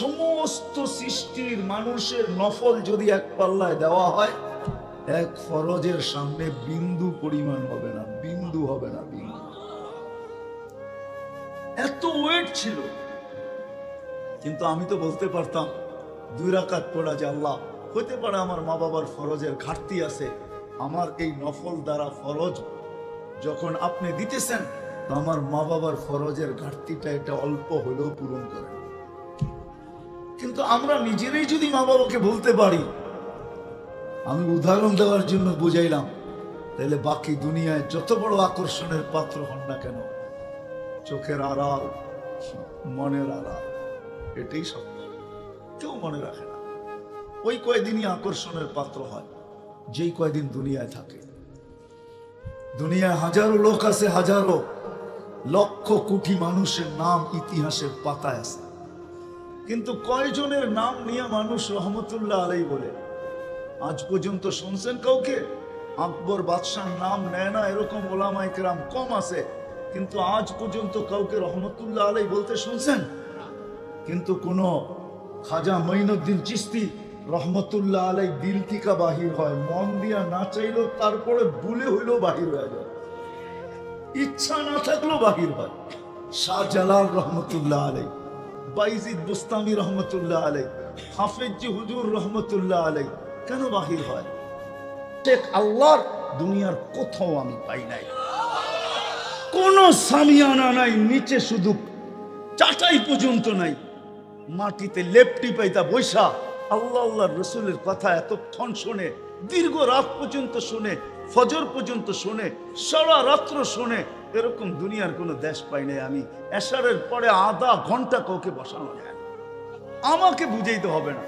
সমস্ত সৃষ্টির মানুষের নফল যদি এক পাল্লায় দেওয়া হয়, এক ফরজের সামনে বিন্দু পরিমাণ হবে না, বিন্দু হবে না, বিন্দু। এত ওয়েট ছিল। কিন্তু আমি তো বলতে পারতাম 2 রাকাত পড়া যে আল্লাহ হতে পারে আমার মা বাবার ফরজের ঘাটতি আছে, আমার এই নফল দ্বারা ফরজ যখন আপনি দিতেছেন, তো আমার মা বাবার ফরজের ঘাটতিটা এটা অল্প হলেও পূরণ করেন। কিন্তু আমরা নিজেরাই যদি মা বাবাকে বলতে পারি, আমি উদাহরণ দেওয়ার জন্য বুঝাইলাম, তাহলে বাকি দুনিয়ায় যত বড় আকর্ষণের পাত্র হন না কেন, চোখের আড়াল, মনের আড়াল, এটাই সত্য। কেউ মনে রাখে না। ওই কয়দিনই আকর্ষণের পাত্র হয় যেই কয়দিন দুনিয়ায় থাকে। দুনিয়ায় হাজারো লোক আছে, হাজারো লক্ষ কোটি মানুষের নাম ইতিহাসের পাতায় আছে, কিন্তু কয়জনের নাম নিয়ে মানুষ রহমতুল্লাহ আলাই বলে? আজ পর্যন্ত শুনছেন কাউকে? আকবর বাদশার নাম নেয় না এরকম ওলামায়ে কেরাম কম আছে, কিন্তু আজ পর্যন্ত কাউকে রহমতুল্লাহ আলাই বলতে শুনছেন? কিন্তু কোন খাজা মঈনুদ্দিন চিশতি রহমতুল্লাহ আলাই দিল থেকে বাহির হয়, মন দিয়া না চাইলেও তারপরে ভুলে হইলেও বাহির হয়ে যায়, ইচ্ছা না থাকলেও বাহির হয়। শাহজালাল রহমতুল্লাহ আলাই, বাইজিদ বুস্তামি রহমতুল্লাহ আলাই, হাফেজ হুজুর রহমতুল্লাহ আলাই কেন বাহির হয়? শেখ আল্লাহর দুনিয়ার কোথাও আমি পাই নাই। কোন সামিয়ানা নাই, নিচে শুধু চাটাই পর্যন্ত নাই, মাটিতে লেপটি পাইতা বৈশা আল্লাহ আল্লাহর রসুলের কথা এতক্ষণ শোনে, দীর্ঘ রাত পর্যন্ত শোনে, ফজর পর্যন্ত শোনে, সারা রাত্র শোনে। এরকম দুনিয়ার কোনো দেশ পাই নাই আমি। এশারের পরে আধা ঘন্টা কাউকে বসানো যায় না। আমাকে বুঝাইতে হবে না,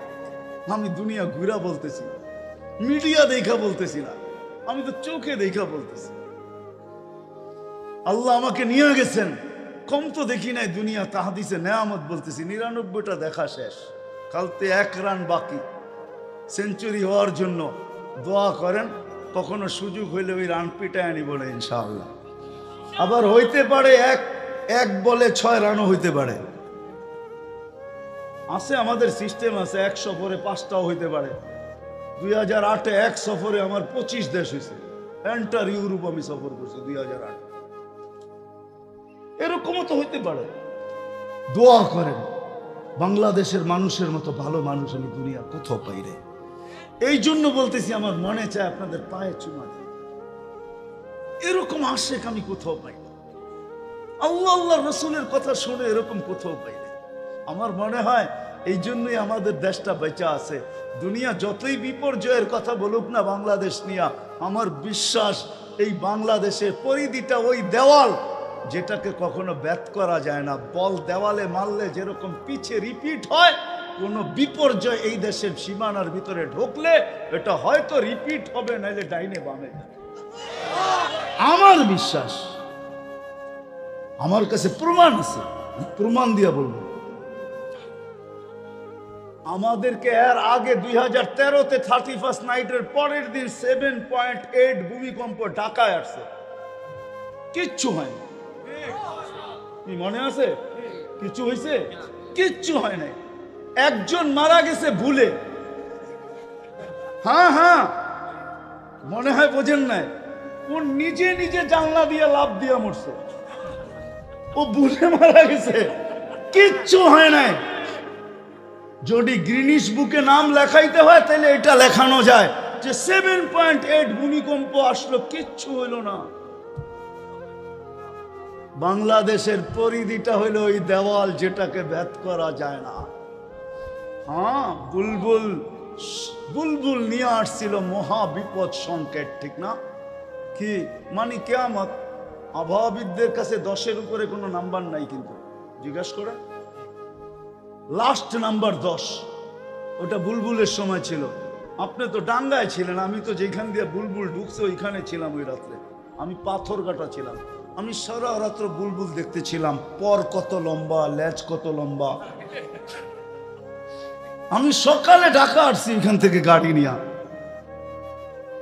আমি দুনিয়া ঘুরা বলতেছি, মিডিয়া দেখা বলতেছি না, আমি তো চোখে দেখা বলতেছি। আল্লাহ আমাকে নিয়ে গেছেন, কম তো দেখি নাই দুনিয়া, তাহাদিসে নেয়ামত বলতেছি। ৯৯টা দেখা শেষ, কালতে ১ রান বাকি সেঞ্চুরি হওয়ার জন্য দোয়া করেন। কখনো সুযোগ হইলে ওই রান পিটায় আনি বলে ইনশাআল্লাহ। আবার হইতে পারে এক বলে ৬ রানও হইতে পারে, আছে আমাদের সিস্টেম আছে। ১ সফরে ৫টাও হইতে পারে। ২০০৮-এ ১ সফরে আমার ২৫ দেশ হয়েছে, এন্টার ইউরোপ আমি সফর করছি ২০০৮। এরকমও তো হইতে পারে। দোয়া করেন, বাংলাদেশের মানুষের মতো ভালো মানুষ আমি দুনিয়া কোথাও পাই রে। এই জন্য বলতেছি, আমার মনে চায় আপনাদের পায়ে চুমা দিই। এরকম আশেক আমি কোথাও পাই না। আল্লাহ আল্লাহ রসুলের কথা শুনে এরকম কোথাও পাই না। আমার মনে হয় এই জন্যই আমাদের দেশটা বেঁচে আছে। দুনিয়া যতই বিপর্যয়ের কথা বলুক না বাংলাদেশ নিয়ে, আমার বিশ্বাস এই বাংলাদেশের পরিধিটা ওই দেওয়াল যেটাকে কখনো ব্যর্থ করা যায় না। বল দেওয়ালে মারলে যেরকম পিছে রিপিট হয়, কোন বিপর্যয় এই দেশের সীমানার ভিতরে ঢুকলে এটা হয়তো রিপিট হবে, নাইলে ডাইনে বামে। আমার বিশ্বাস, আমার কাছে প্রমাণ আছে, প্রমাণ দিয়া বলবো। আমাদেরকে এর আগে ২০১৩-তে 31st নাইটের পরের দিন 7.8 ভূমিকম্প ঢাকায় আসছে, কিচ্ছু হয়নি। কি মনে আছে? কিছু হয়েছে? কিচ্ছু হয় নাই। একজন মারা গেছে ভুলে। হ্যাঁ, মনে হয় বোঝেন নাই, ও নিজে নিজে জানলা দিয়ে লাফ দিয়ে মরছে, ও ভুলে মারা গেছে, কিচ্ছু হয় নাই। যদি গ্রিনিশ বুকে নাম লেখাইতে হয় তাহলে এটা লেখানো যায় যে 7.8 ভূমিকম্প আসলো, কিচ্ছু হইল না। বাংলাদেশের পরিধিটা হইল ওই দেওয়াল যেটাকে ভেদ করা যায় না। হ্যাঁ, বুলবুল নিয়ে আসছিল মহা বিপদ সংকেত, ঠিক না? কি মানে কিয়ামত। আবহাওয়াবিদদের কাছে 10-এর উপরে কোনো নাম্বার নাই, কিন্তু জিজ্ঞেস করে লাস্ট নাম্বার 10, ওটা বুলবুলের সময় ছিল। আপনি তো ডাঙ্গায় ছিলেন, আমি তো যেখান দিয়ে বুলবুল ঢুকছে ওইখানে ছিলাম। ওই রাত্রে আমি পাথরঘাটা ছিলাম, আমি সারা রাত্র বুলবুল দেখতেছিলাম। পর কত লম্বা, লেজ কত লম্বা। আমি সকালে ঢাকা আসছি এখান থেকে গাড়ি নিয়ে,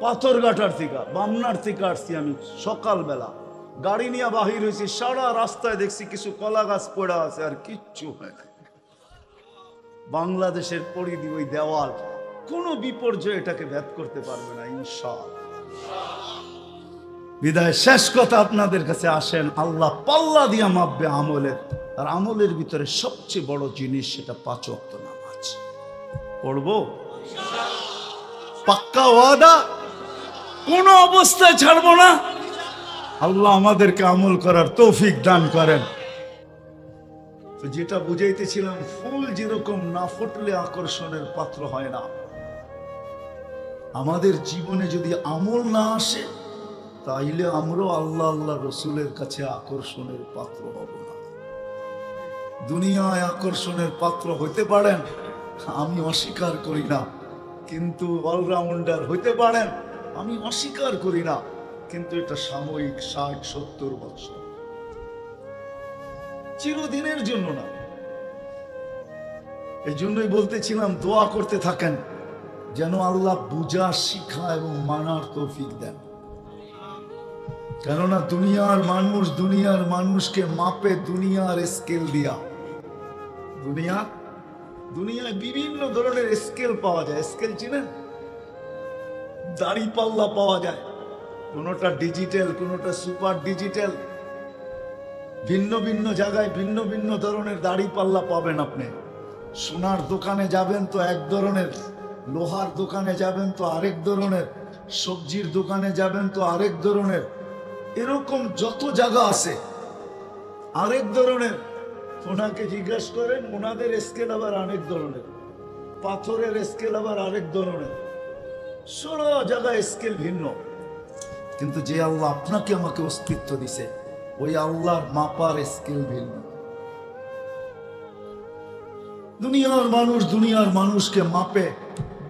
পাথরঘাটার থেকে, বামনার থেকে আসছি আমি সকালবেলা গাড়ি নিয়ে বাহির হয়েছি। সারা রাস্তায় দেখছি কিছু কলা গাছ পড়া আছে, আর কিচ্ছু হয় না। বাংলাদেশের পরিধি ওই দেওয়াল, কোনো বিপর্যয় এটাকে ভেদ করতে পারবে না ইনশাআল্লাহ। বিদায় শেষ কথা আপনাদের কাছে আসেন, আল্লাহ পাল্লা দিয়া মাপবে আমলের, আর আমলের ভিতরে সবচেয়ে বড় জিনিস সেটা 5 ওয়াক্ত নামাজ। পড়বো পাক্কা ওয়াদা, কোন অবস্থায় ছাড়বো না। আল্লাহ আমাদেরকে আমল করার তৌফিক দান করেন। তো যেটা বুঝাইতেছিলাম, ফুল যেরকম না ফুটলে আকর্ষণের পাত্র হয় না, আমাদের জীবনে যদি আমল না আসে তাইলে আমরাও আল্লাহ আল্লাহ রসুলের কাছে আকর্ষণের পাত্র হব না। দুনিয়ায় আকর্ষণের পাত্র হইতে পারেন, আমি অস্বীকার করি না, কিন্তু অলরাউন্ডার হইতে পারেন, আমি অস্বীকার করি না, কিন্তু এটা সাময়িক, 60-70 বছর, চিরদিনের জন্য না। এই জন্যই বলতেছিলাম দোয়া করতে থাকেন যেন আল্লাহ বুঝা, শিখা এবং মানার তৌফিক দেন। কেননা দুনিয়ার মানুষকে মাপে দুনিয়ার স্কেল দিয়া। দুনিয়ায় বিভিন্ন ধরনের স্কেল পাওয়া যায়। স্কেল চিনেন? দাড়ি পাল্লা পাওয়া যায়, কোনোটা ডিজিটাল, কোনোটা সুপার ডিজিটাল। ভিন্ন ভিন্ন জায়গায় ভিন্ন ভিন্ন ধরনের দাড়ি পাল্লা পাবেন আপনি। সোনার দোকানে যাবেন তো এক ধরনের, লোহার দোকানে যাবেন তো আরেক ধরনের, সবজির দোকানে যাবেন তো আরেক ধরনের। এরকম যত জায়গা আছে আরেক ধরনের। ওনাকে জিজ্ঞেস করেন, ওনাদের স্কেল আবার আরেক ধরনের, পাথরের স্কেল আবার আরেক ধরনের, সারা জায়গায় স্কেল ভিন্ন। কিন্তু যে আল্লাহ আপনাকে আমাকে অস্তিত্ব দিছে, ওই আল্লাহর মাপার স্কেল ভিন্ন। দুনিয়ার মানুষকে মাপে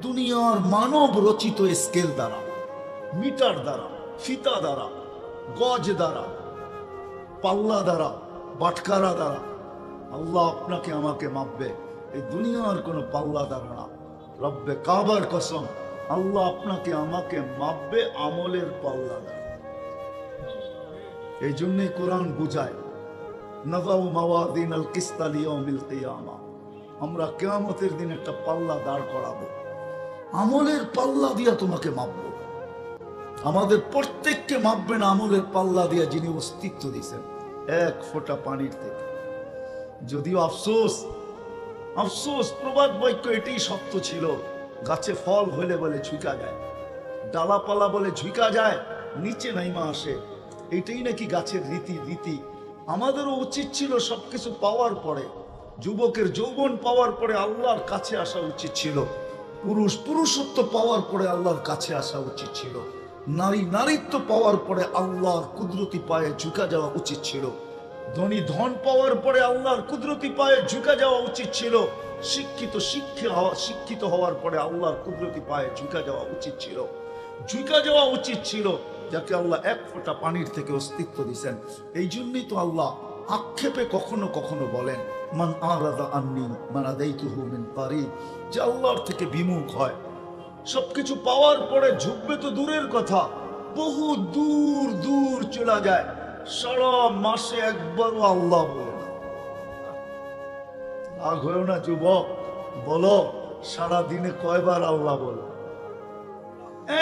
দুনিয়ার মানব রচিত স্কেল দ্বারা, মিটার দ্বারা, ফিতা দ্বারা, গজ দ্বারা, পাল্লা দ্বারা, বাটকারা দ্বারা। আল্লাহ আপনাকে আমাকে মাপবে এই দুনিয়ার কোনো পাল্লা দ্বারা না। রব্বে কাবার কসম, আল্লাহ আপনাকে আমাকে মাপবে আমলের পাল্লা দ্বারা। এই জন্যই কোরআন বুঝায়, নাযাউ মাওয়াযিনাল কিসতা লিয়াউমিল কিয়ামা, আমরা কিয়ামতের দিন একটা পাল্লা দাঁড় করাবো, আমলের পাল্লা দিয়া তোমাকে মাপবো। আমাদের প্রত্যেককে মাপবেন আমলের পাল্লা দিয়া যিনি অস্তিত্ব দিয়েছেন, এক ফোঁটা পানির থেকে। যদিও আফসোস প্রবাদ বাক্য এটাই সত্য ছিল, গাছে ফল হলে বলে ঝুঁকা যায়, ডালাপালা বলে ঝুঁকা যায়, নিচে নাইমা আসে, এটাই নাকি গাছের রীতি। আমাদেরও উচিত ছিল সবকিছু পাওয়ার পরে, যুবকের যৌবন পাওয়ার পরে আল্লাহর কাছে আসা উচিত ছিল, পুরুষত্ব পাওয়ার পরে আল্লাহর কাছে আসা উচিত ছিল, নারীত্ব পাওয়ার পরে আল্লাহর কুদরতি পায়ে ঝুঁকা যাওয়া উচিত ছিল, ধন পাওয়ার পরে আল্লাহর কুদরতি পায়ে ঝুঁকা যাওয়া উচিত ছিল, শিক্ষিত হওয়ার পরে আল্লাহর কুদরতি পায়ে ঝুঁকা যাওয়া উচিত ছিল, যাকে আল্লাহ এক ফোঁটা পানির থেকে অস্তিত্ব দিয়েছেন। এই জন্যই তো আল্লাহ আক্ষেপে কখনো কখনো বলেন, মান আরাদা আন্নি মানাদাইতুহু মিন কারিব, যে আল্লাহর থেকে বিমুখ হয়, সবকিছু পাওয়ার পরে ঝুঁকবে তো দূরের কথা, বহু দূর চলে যায়, সারা মাসে একবারও আল্লাহ বলে না। রাগ হয়েও না যুবক, বলো সারা দিনে কয়বার আল্লাহ বলো?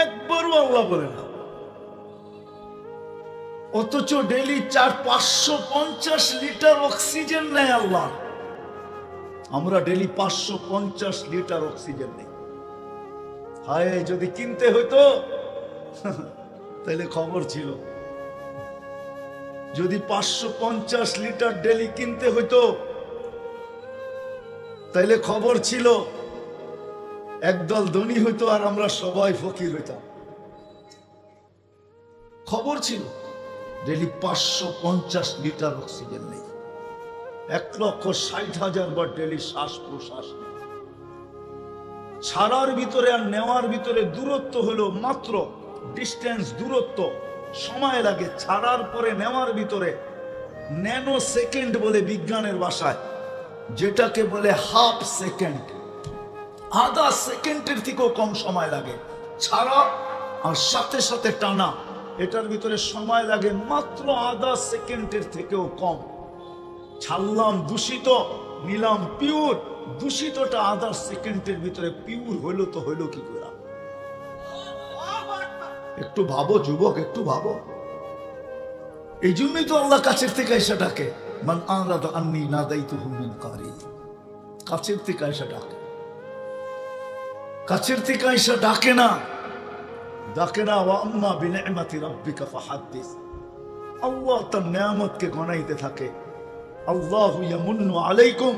একবারও আল্লাহ বলে না। অথচ ডেইলি 550 লিটার অক্সিজেন নেয় আল্লাহ। আমরা ডেইলি 550 লিটার অক্সিজেন নেই। হায়, যদি কিনতে হইতো তাহলে খবর ছিল। যদি 550 লিটার ডেইলি কিনতে হইতো তাইলে খবর ছিল, একদল ধনী হইতো আর আমরা সবাই ফকির হইতাম। খবর ছিল ডেইলি 550 লিটার অক্সিজেন নেই, 1,60,000 বার ডেইলি শ্বাস প্রশ্বাস নেই। ছাড়ার ভিতরে আর নেওয়ার ভিতরে দূরত্ব হলো মাত্র ডিস্টেন্স, দূরত্ব, সময় লাগে। ছাড়ার পরে নেওয়ার ভিতরে ন্যানো সেকেন্ড বলে বিজ্ঞানের ভাষায়, যেটাকে বলে হাফ সেকেন্ড, আধা সেকেন্ডের থেকেও কম সময় লাগে। ছাড়া আর সাথে সাথে টানা, এটার ভিতরে সময় লাগে মাত্র আধা সেকেন্ডের থেকেও কম। ছাড়লাম দূষিত, নিলাম পিওর, দূষিতটা আধা সেকেন্ডের ভিতরে পিওর হইলো তো হইলো কি করে? একটু ভাবো যুবক, একটু ভাবো। এই জন্যই তো আল্লাহ কাছের থেকে এসে ডাকে, মান আরাদা আন্নি নাদাইতুহু মিন কারিব। কাছের থেকে এসে ডাকে, কাছের থেকে এসে ডাকে না। ওয়া আম্মা বিনি'মাতি রাব্বিকা ফাহাদ্দিস। আল্লাহ তার নিয়ামতকে গণাইতে থাকে। আল্লাহু ইয়ামুন্নু আলাইকুম,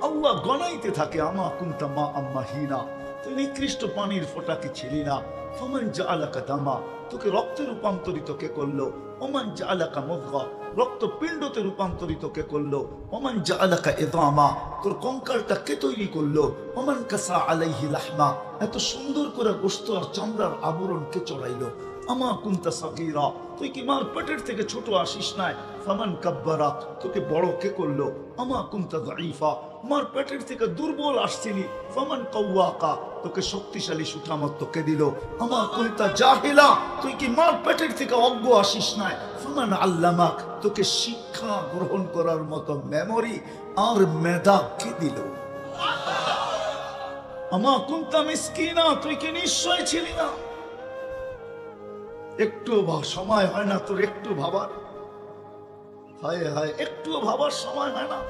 আল্লাহ গণাইতে থাকে, আমা কুনতা মা আম্মাহিনা, তুই নিকৃষ্ট পানির ফোঁটা কি ছিলি না? ফামান জাআলাকা দামা, তোকে রক্তে রূপান্তরিত কে করলো? ওমান জাআলাকা মুদগা, রক্তপিণ্ডতে রূপান্তরিত কে করলো? ওমান জাআলাকা ইদামা, তোর কঙ্কালটা কে তৈরি করলো? ওমান কাসা আলাইহি লাহমা, এত সুন্দর করে গোশত আর চামড়ার আবরণ কে চড়াইলো? আমা কুনতা সাগীরা, তুই কি মার পেটের থেকে ছোট আসিস নাই? ফামান কাব্বারা, তোকে বড় কে করলো? আমা কুনতা যায়ীফা, মার পেটের থেকে দুর্বল আসছিলি। ফামান কাওয়াকা, তোকে শক্তিশালী সুঠামত কে দিল? আমা কুনতা জাহিলা, তুই কি মার পেটের থেকে অজ্ঞ আসিস নাই? ফামান আল্লামাক, তোকে শিক্ষা গ্রহণ করার মতো মেমোরি আর মেধা কে দিল? আমা কুনতা মিসকিনা, তুই কি নিশ্চয় ছিলি না? একটু সময় হয় না তোর একটু ভাবার? হায় হায়, একটু ভাবার সময় হয় না?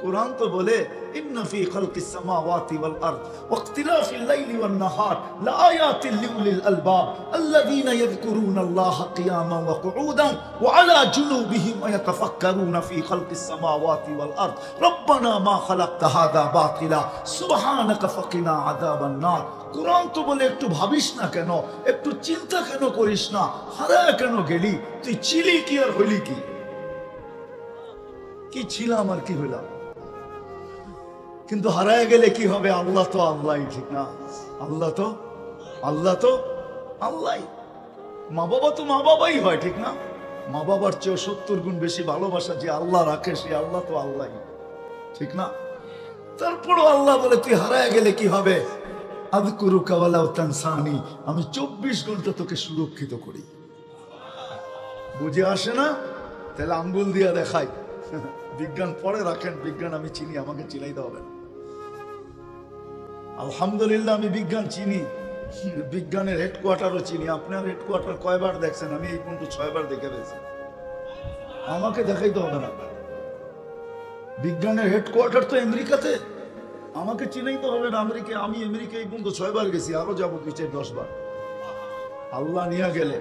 কুরআন তো বলে ইন্না ফি খালকিস সামাওয়াতি ওয়াল আরদ ওয়া ইখতিলাফিল লাইলি ওয়ান নাহার লাআয়াতিন লিউলিল আলবাব আল্লাযীনা ইয়াযকুরুনাল্লাহা কিয়ামান ওয়া কুউদান ওয়া আলা জুনুবিহিম ওয়া ইয়াতাফাক্কারুনা ফি খালকিস সামাওয়াতি ওয়াল আরদ রব্বানা মা খালাকতা হাযা বাতিলা সুবহানাকা ফাকিনা আযাবান নার। কুরআন তো বলে একটু ভাবিস না কেন, একটু চিন্তা কেন করিস না, হারায় কেন গেলি? তুই ছিলি কি আর হইলি কি? কি ছিলাম আর কি হইলাম? কিন্তু হারায় গেলে কি হবে? আল্লাহ তো আল্লাহ, ঠিক না? আল্লাহ তো আল্লাহ। মা বাবা তো মা বাবাই হয়, ঠিক না? মা বাবার চেয়ে 70 গুণ বেশি ভালোবাসা যে আল্লাহ রাখে, সে আল্লাহ তো আল্লাহ, ঠিক না? তারপরও আল্লাহ বলে তুই হারায় গেলে কি হবে? আযকুরুকা ওয়ালাউ তানসানি, আমি 24 ঘন্টা তোকে সুরক্ষিত করি। বুঝে আসে না? তাহলে আঙ্গুল দিয়া দেখাই। বিজ্ঞান পরে রাখেন, বিজ্ঞান আমি চিনি, আমাকে চিনাইতে হবে না। আলহামদুলিল্লাহ আমি বিজ্ঞান চিনি, বিজ্ঞানের হেডকোয়ার্টারও চিনি। আপনার হেডকোয়ার্টার কয়বার দেখছেন? আমি এই পর্যন্ত 6 বার দেখে ফেলেছি। আমাকে দেখাইতে হবে না। বিজ্ঞানের হেডকোয়ার্টার তো আমেরিকাতে, আমাকে চিনাইতে হবে না। আমি আমেরিকা এই পর্যন্ত 6 বার গেছি, আরো যাবো কিছু 10 বার। আল্লাহ নিয়ে গেলে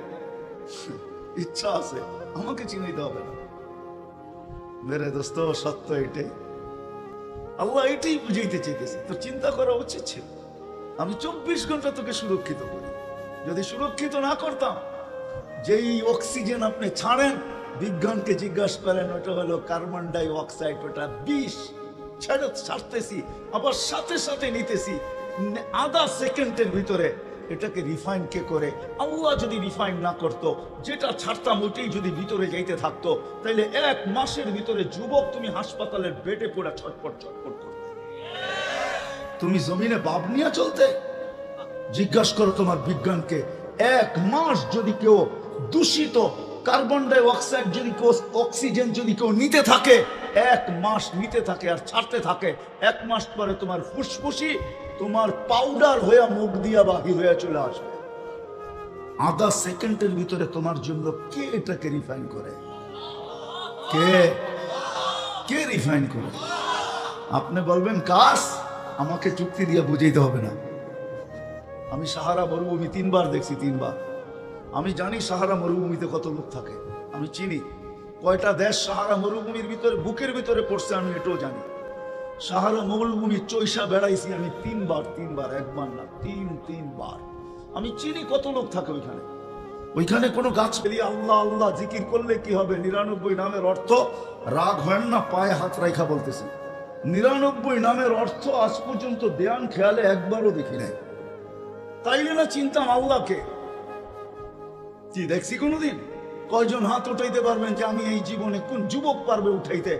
ইচ্ছা আছে, আমাকে চিনাইতে হবে না। মেরে দোস্ত, সত্য এটাই। আল্লাহ এটাই বুঝাইতে চাইতেছে। তো চিন্তা করা উচিত ছিল আমি 24 ঘন্টা তোকে সুরক্ষিত করি। যদি সুরক্ষিত না করতাম, যেই অক্সিজেন আপনি ছাড়েন, বিজ্ঞানকে জিজ্ঞাসা করেন, ওটা হলো কার্বন ডাই অক্সাইড, ওটা বিষ। ছাড়তেছি, আবার সাথে সাথে নিতেছি, আধা সেকেন্ডের ভিতরে। এটাকে রিফাইন কে করে? আল্লাহ যদি রিফাইন না করতো, যেটা ছাড়তাম ওইটাই যদি ভিতরে যাইতে থাকতো, তাহলে 1 মাসের ভিতরে যুবক তুমি হাসপাতালের বেডে পড়ে ছটপট করতে। তুমি জমিনে বাপ নিয়ে চলতে? জিজ্ঞাসা করো তোমার বিজ্ঞানকে, 1 মাস যদি কেউ দূষিত কার্বন ডাই অক্সাইড, যদি কেউ অক্সিজেন যদি কেউ নিতে থাকে, 1 মাস নিতে থাকে আর ছাড়তে থাকে, 1 মাস পরে তোমার ফুসফুসি তোমার পাউডার হয়ে মুখ দিয়া বাহির হয়ে চলে আসবে। আধা সেকেন্ডের ভিতরে তোমার জন্য কে এটাকে রিফাইন করে? কে রিফাইন করে? আপনি বলবেন কাজ, আমাকে চুক্তি দিয়ে বুঝাইতে হবে না। আমি সাহারা মরুভূমি 3 বার দেখছি, 3 বার। আমি জানি সাহারা মরুভূমিতে কত লোক থাকে, আমি চিনি কয়টা দেশ সাহারা মরুভূমির ভিতরে বুকের ভিতরে পড়ছে, আমি এটাও জানি। সাহারা মরুভূমি চৈশা বেড়াইছি আমি 3 বার, 1 বার না, 3 বার। আমি চিনি কত লোক থাকে ওইখানে। ওইখানে কোনো গাছ পেলি আল্লাহ আল্লাহ জিকির করলে কি হবে? 99 নামের অর্থ, রাগ হয় না, পায়ে হাত রাখা বলতেছি, 99 নামের অর্থ আজ পর্যন্ত ধ্যান খেয়ালে একবারও দেখি নাই। তাইলে না চিন্তাম আল্লাহকে। কি দেখছি কোনোদিন? কয়জন হাত উঠাইতে পারবেন যে আমি এই জীবনে, কোন যুবক পারবে উঠাইতে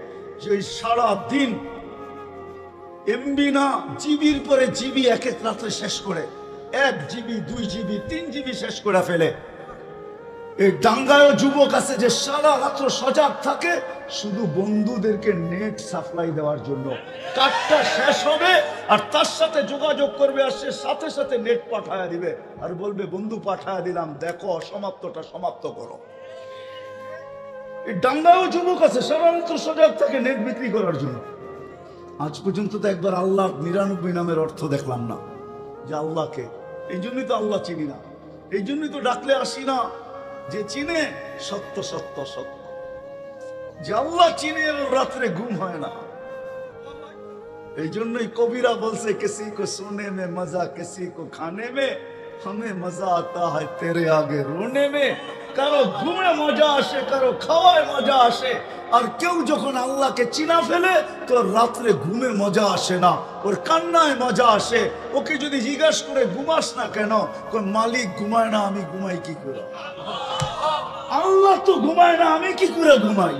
যে সারা দিন এমবি না জিবির পরে জিবি এক রাত্রে শেষ করে, 1 জিবি 2 জিবি 3 জিবি শেষ করে ফেলে? এই ডাঙ্গায়ও যুবক আছে যে সারা রাত্র সজাগ থাকে শুধু বন্ধুদেরকে নেট সাপ্লাই দেওয়ার জন্য। কার্ডটা শেষ হবে আর তার সাথে যোগাযোগ করবে, আর সে সাথে সাথে নেট পাঠায়া দিবে আর বলবে বন্ধু পাঠায়া দিলাম, দেখো সমাপ্তটা সমাপ্ত করো। এই ডাঙ্গায়ও যুবক আছে সারা রাত্র সজাগ থাকে নেট বিক্রি করার জন্য। আজ পর্যন্ত তো একবার আল্লাহ 99 নামের অর্থ দেখলাম না, যে আল্লাহকে। এই জন্যই তো আল্লাহ চিনি না, এই জন্যই তো ডাকলে আসি না। যে চিনে সত্য সত্য সত্য, যে আল্লাহ চিনে রাত্রে ঘুম হয় না। এই জন্যই কবিরা বলছে কিসি কো সোনে মে মজা কিসি কো খানে মে हमें मजा आता है तेरे आगे रोने में। কারো ঘুমে মজা আসে, কারো খাওয়ায় মজা আসে। আর কেউ যখন আল্লাহকে চিনা ফেলে তো রাত্রে ঘুমে মজা আসে না, ওর কান্নায় মজা আসে। ওকে যদি জিজ্ঞাসা করে ঘুমাস না কেন, কোন মালিক ঘুমায় না, আমি ঘুমাই কি করে? আল্লাহ তো ঘুমায় না, আমি কি করে ঘুমাই?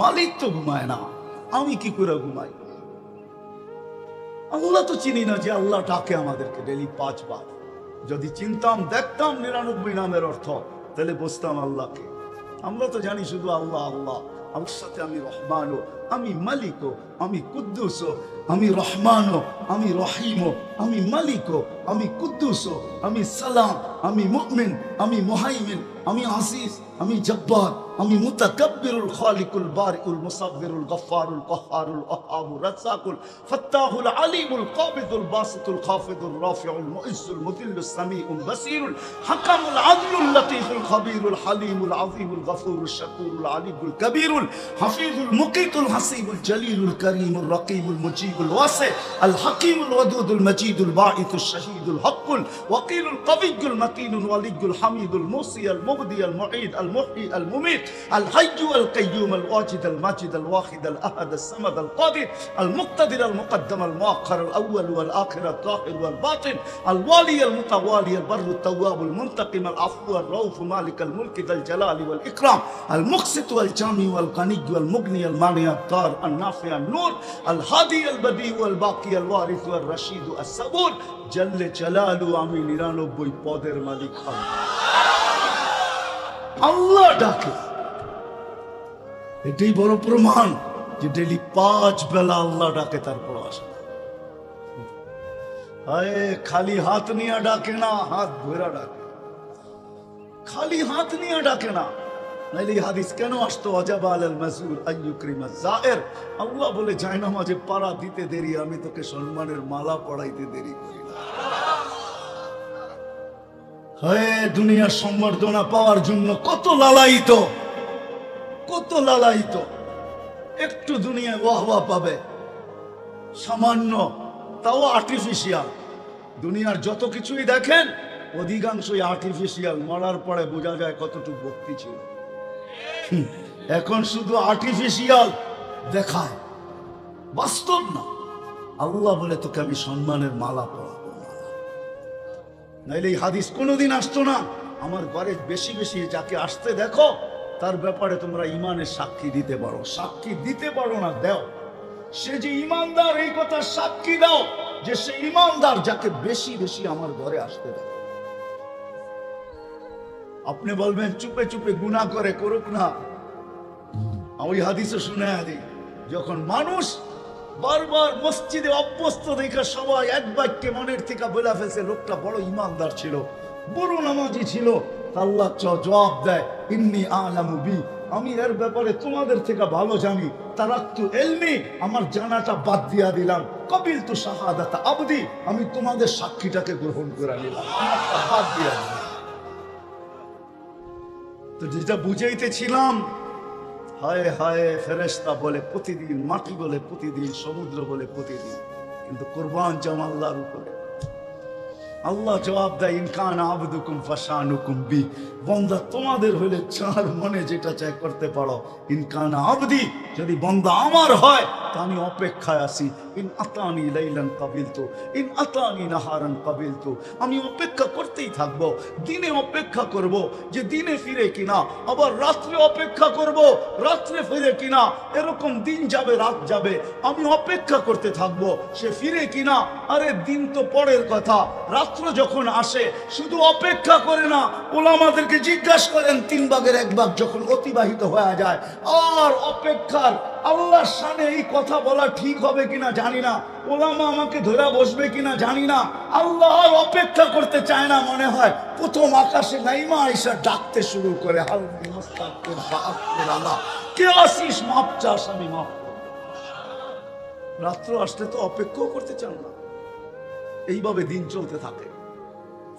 মালিক তো ঘুমায় না, আমি কি করে ঘুমাই? আল্লাহ তো চিনি না যে আল্লাহ ডাকে আমাদেরকে ডেলি 5 বার। যদি চিনতাম, দেখতাম 99 নামের অর্থ, তাহলে বুঝতাম আল্লাহকে। আমরা তো জানি শুধু আল্লাহ আল্লাহ। আমার সাথে আমি রহমানও, আমি মালিকও, আমি কুদ্দুসও, আমি রহমানও, আমি রহিমও, আমি মালিকও, আমি কুদ্দুসও, আমি সালাম, আমি মুমিন, আমি মুহাইমিন, আমি আজিজ, আমি জব্বার, আমি মুতাকাব্বিরুল খালিকুল বারিকুল মুসাব্বিরুল গফফারুল কহ্হারুল ওয়াহ্হাবুর রাজ্জাকুল ফাত্তাহুল আলিমুল কাবিদুল বাসিতুল খাফিদুর রাফিউল মুইজ্জুল মুদিল্লুস সামিউল বাসিরুল হাকামুল আদলুল লতীফুল খবীরুল হালিমুল আযীমুল গফুরুল শাকুরুল আলিমুল কবীরুল হাফিজুল মুকিতুল হাসিবুল জলিলুল করিমুল রকিবুল মুজিবুল ওয়াসি আল হাকিমুল ওয়াদুদুল মজিদুল বাঈতুল শাহীদুল হকুল ওয়াকিলুল কবিয়্যুল মাতিনুল ওয়ালিয়্যুল হামিদুল মুসি আল মুবদি আল মুঈদ আল মুহয়ি আল মুমীত الحي القيوم الواجد الماجد الواحد الأحد الصمد القادر المقتدر المقدم المؤخر الأول والآخر الظاهر والباطن الوالي المتوالي البر التواب المنتقم العفو الرؤوف مالك الملك ذا الجلال والإكرام المقسط والجامع والغني والمغني المانع الضار النافع النور الهادي البديع والباقي الوارث والرشيد الصبور جل جلاله আমি 99 পদের মালিক আল্লাহ ডাকে। এটাই বড় প্রমাণ যে ডেলি 5 বেলা আল্লাহ ডাকে, তারপর আসে না। খালি হাত নিয়ে ডাকে না, হাত ধরে ডাকে। খালি হাত নিয়ে ডাকে না, নাইলে হাদিস কেন আসতো? ওয়াজাবা আলাল মাসউল আইয়ুকরিমা যায়ের। আল্লাহ বলে জায়নামাজে পাড়া দিতে দেরি, আমি তোকে সম্মানের মালা পড়াইতে দেরি করি না। দুনিয়ার সম্বর্ধনা পাওয়ার জন্য কত লালায়িত, কত লালায়িত। একটু দুনিয়ায় ওয়াহওয়া পাবে সামান্য, তাও আর্টিফিশিয়াল। দুনিয়ার যত কিছুই দেখেন অধিকাংশই আর্টিফিশিয়াল। মরার পরে বোঝা যায় কতটুকু ভক্তি ছিল। এখন শুধু আর্টিফিশিয়াল দেখায়, বাস্তব না। আল্লাহ বলে তোকে আমি সম্মানের মালা পরাবো, নাইলে এই হাদিস কোনোদিন আসতো না। আমার ঘরে বেশি বেশি যাকে আসতে দেখো, তার ব্যাপারে তোমরা ইমানের সাক্ষী দিতে পারো। সাক্ষী দিতে পারো না, দাও। সে যে ইমানদার এই কথা সাক্ষী দাও যে সে ইমানদার, যাকে বেশি বেশি আমার ঘরে আসতে দেখো। আপনি বলবেন চুপে চুপে গুনাহ করে, করুক না। ওই হাদিসে শুনে দিই, যখন মানুষ বারবার মসজিদে অভ্যস্ত দেখে সবাই এক বাক্যে মনের থেকে বলে ফেলছে লোকটা বড় ইমানদার ছিল, বড় নামাজি ছিল, আল্লাহ জবাব দেয় ইন্নী আ'লামু বি, আমি এর ব্যাপারে তোমাদের থেকে ভালো জানি। তারাক্তু ইলমি, আমার জানাটা বাদ দিয়া দিলাম। কবিলতু শাহাদাতা আবদি, আমি তোমাদের সাক্ষীটাকে গ্রহণ করে নিলাম, বাদ দিয়া দিলাম। তো যেটা বুঝাইতেছিলাম, হায় হায় ফেরেশতা বলে প্রতিদিন, মাটি বলে প্রতিদিন, সমুদ্র বলে প্রতিদিন, কিন্তু কুরবান জাম আল্লাহর উপরে। আল্লাহ জবাব দেয় ইনকান আবদুকুম ফাশানুকুম বি, বান্দা তোমাদের হইলে যার মনে যেটা চাই করতে পারো। ইনকান আবদি, যদি বান্দা আমার হয় তা আমি অপেক্ষায় আছি। ইন আতানি লাইলান কাবিলতু, ইন আতানি নাহারান কাবিলতু, আমি অপেক্ষা করতেই থাকবো। দিনে অপেক্ষা করব যে দিনে ফিরে কিনা, আবার রাত্রে অপেক্ষা করব রাত্রে ফিরে কিনা। এরকম দিন যাবে রাত যাবে, আমি অপেক্ষা করতে থাকবো সে ফিরে কিনা। আরে দিন তো পরের কথা, রাত্র যখন আসে শুধু অপেক্ষা করে না। ওলামাদেরকে জিজ্ঞাসা করেন 3 ভাগের 1 ভাগ যখন অতিবাহিত হয়ে যায় আর অপেক্ষার, আল্লাহর শানে এই কথা বলা ঠিক হবে কিনা জানি না, ওলামা আমাকে ধরে বসবে কিনা জানি না। আল্লাহ আর অপেক্ষা করতে চায় না মনে হয়। প্রথম আকাশে নাইমা আয়েশা ডাকতে শুরু করে, আল্লাহ কে আসিস, মাপ চাস, আমি মাপ। রাত্র আসলে তো অপেক্ষাও করতে চান না। এইভাবে দিন চলতে থাকে।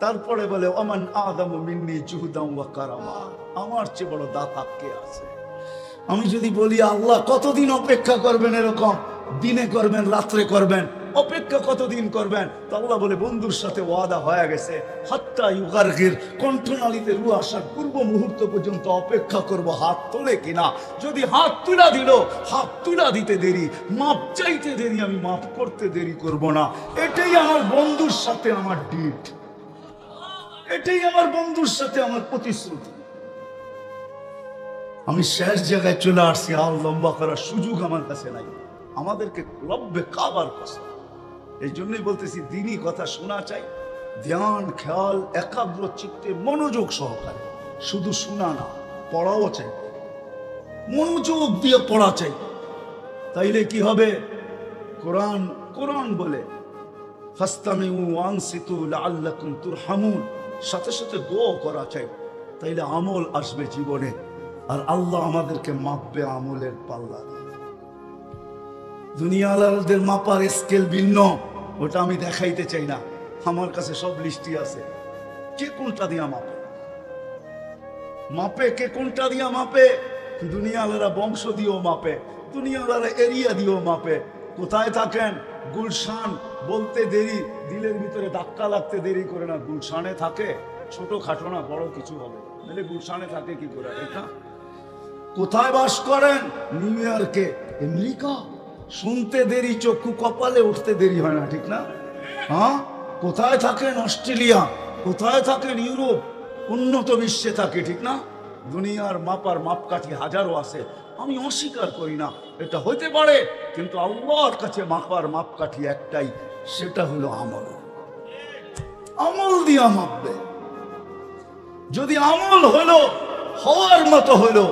তারপরে বলে ওমান আদামু মিন্নি জুহদাম ওয়া কারামা, আমার চেয়ে বড় দাতা কে আছে? আমি যদি বলি আল্লাহ কতদিন অপেক্ষা করবেন এরকম, দিনে করবেন রাত্রে করবেন, অপেক্ষা কতদিন করবেন? তো আল্লাহ বলে বন্ধুর সাথে ওয়াদা হয়ে গেছে, হাত্তা ইউগারগির, কণ্ঠনালীতে রু আসার পূর্ব মুহূর্ত পর্যন্ত অপেক্ষা করব হাত তোলে কিনা। যদি হাত তুলা দিল, হাত তুলা দিতে দেরি, মাপ চাইতে দেরি, আমি মাপ করতে দেরি করব না। এটাই আমার বন্ধুর সাথে আমার ডিট, এটাই আমার বন্ধুর সাথে আমার প্রতিশ্রুতি। আমি শেষ জায়গায় চলে আসছি, আর লম্বা করার সুযোগ আমার কাছে নাই। আমাদেরকে লব্বে কাবার কসম। এই জন্যই বলতেছি দিনই কথা শোনা চাই, ধ্যান খেয়াল একাগ্র চিত্তে মনোযোগ সহকারে, শুধু শোনা না, পড়াও চাই, মনোযোগ দিয়ে পড়া চাই। তাইলে কি হবে? কোরআন কোরআন বলে ফাস্তামিউ ওয়ানসিতু লাআল্লাকুম তুরহামুন, সাথে সাথে দোয়া করা চাই, তাইলে আমল আসবে জীবনে, আর আল্লাহ আমাদেরকে মাপবে আমলের পাল্লা। দুনিয়ালাদের মাপার স্কেল ভিন্ন, ওটা আমি দেখাইতে চাই না। আমার কাছে সব লিস্টি আছে, কে কোনটা দিয়া মাপে, মাপে কে কোনটা দিয়া মাপে। দুনিয়ালারা বংশ দিয়েও মাপে, দুনিয়ালারা এরিয়া দিয়েও মাপে। কোথায় থাকেন? গুলশান বলতে দেরি, দিলের ভিতরে ধাক্কা লাগতে দেরি করে না। গুলশানে থাকে, ছোট খাটো না, বড় কিছু হবে, নাহলে গুলশানে থাকে কি করে, ঠিক না? কোথায় বাস করেন? নিউ ইয়র্কে, আমেরিকা, শুনতে দেরি, চক্ষু কপালে উঠতে দেরি হয় না, ঠিক না? হ্যাঁ, কোথায় থাকেন? অস্ট্রেলিয়া, কোথায় থাকেন? ইউরোপ, উন্নত বিশ্বে থাকে, ঠিক না? দুনিয়ার মাপার মাপকাঠি হাজারো আছে, আমি অস্বীকার করি না, এটা হইতে পারে, কিন্তু আল্লাহর কাছে মাপার মাপকাঠি একটাই, সেটা হলো আমল। আমল দিয়া মাপবে। যদি আমল হলো হওয়ার মতো হলো,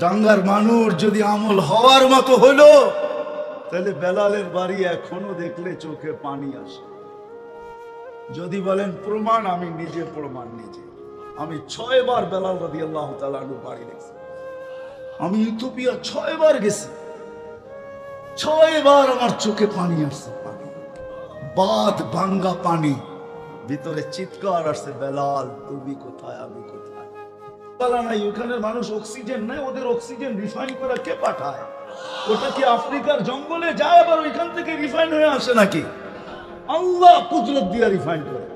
ডাঙ্গার মানুষ যদি আমল হওয়ার মতো হলো, তাহলে বেলালের বাড়ি এখনো দেখলে চোখে পানি আসে। যদি বলেন প্রমাণ, আমি নিজে প্রমাণ, নিজে আমি 6 বার বেলাল রাদিয়াল্লাহু তাআলা আনহু বাড়ি দেখছি। আমি ইথিওপিয়া 6 বার গেছি, 6 বার আমার চোখে পানি আসছে, পানি, বাদ ভাঙ্গা পানি, ভিতরে চিৎকার আসছে, বেলাল তুমি কোথায়, আমি কোথায়। নাই, ওখানে মানুষ অক্সিজেন নেয়, ওদের অক্সিজেন রিফাইন করে কে পাঠায়? ওটা কি আফ্রিকার জঙ্গলে যায় আবার ওইখান থেকে রিফাইন হয়ে আসে নাকি? আল্লাহ কুদরত দিয়ে রিফাইন করে।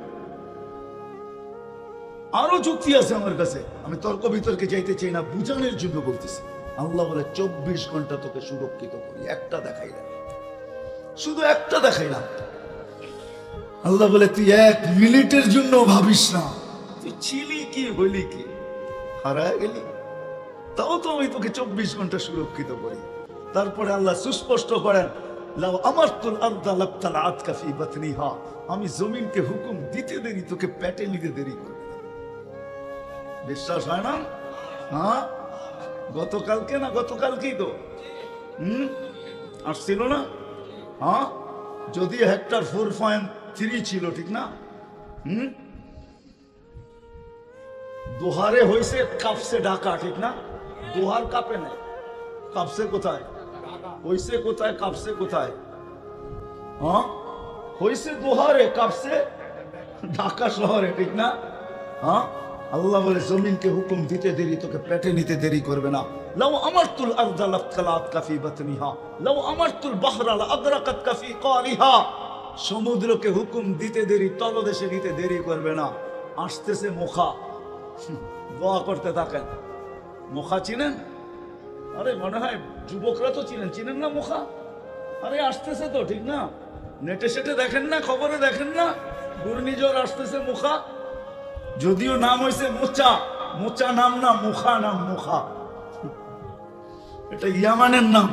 আরো যুক্তি আছে আমার কাছে, আমি তর্ক বিতর্কে যাইতে চাই না, বুঝানোর জন্য বলতেছি। আল্লাহ বলে 24 ঘন্টা তোকে সুরক্ষিত করি, একটা দেখাই না, শুধু একটা দেখাই না। আল্লাহ বলে তুই 1 মিনিটের জন্য ভাবিস না, তুই ছিলি কি, হইলি কি, হারায় গেলি, তাও তো আমি তোকে 24 ঘন্টা সুরক্ষিত করি। তারপরে আল্লাহ সুস্পষ্ট করেন, লাউ আমারতুল আরদা লাবতালাআতকা ফি বাতনিহা, আমি জমিনকে হুকুম দিতে দেরি, তোকে পেটে নিতে দেরি করবে। বিশ্বাস হয় না? হ্যাঁ, গতকালকে না, গতকালকেই তো আসছিল না? হ্যাঁ, যদি হেক্টর 4.3 ছিল, ঠিক না? দোহারে হয়েছে কাপসে ঢাকা, ঠিক না? দোহার কাপে নেই, কাপসে কোথায় হয়েছে, কোথায় কাপসে কোথায়? হ্যাঁ, হয়েছে দোহারে, কাপসে ঢাকা শহরে, ঠিক না? হ্যাঁ, আল্লাহ বলে জমিনকে হুকুম দিতে দেরি, তোকে পেটে নিতে দেরি করবে না। লাউ আমারতুল আরদা লাবতালাআতকা ফি বাতনিহা লাউ আমারতুল বাহরা লাআগরাকাতকা ফি ক্বারিহা, সমুদ্রকে হুকুম দিতে দেরি, তলদেশে নিতে দেরি করবে না। আসতেছে মুখা, দোয়া করতে থাকেন। মুখা চিনেন? আরে মনে হয় যুবকরা তো চিনেন, চিনেন না মুখা? আরে আসতেছে তো, ঠিক না? নেটে সেটে দেখেন না, খবরে দেখেন না, ঘূর্ণিঝড় আসতেছে মুখা। যদিও নাম হয়েছে মোচা, মোচা নাম না, মুখা নাম, মুখা। এটা ইয়ামানের নাম,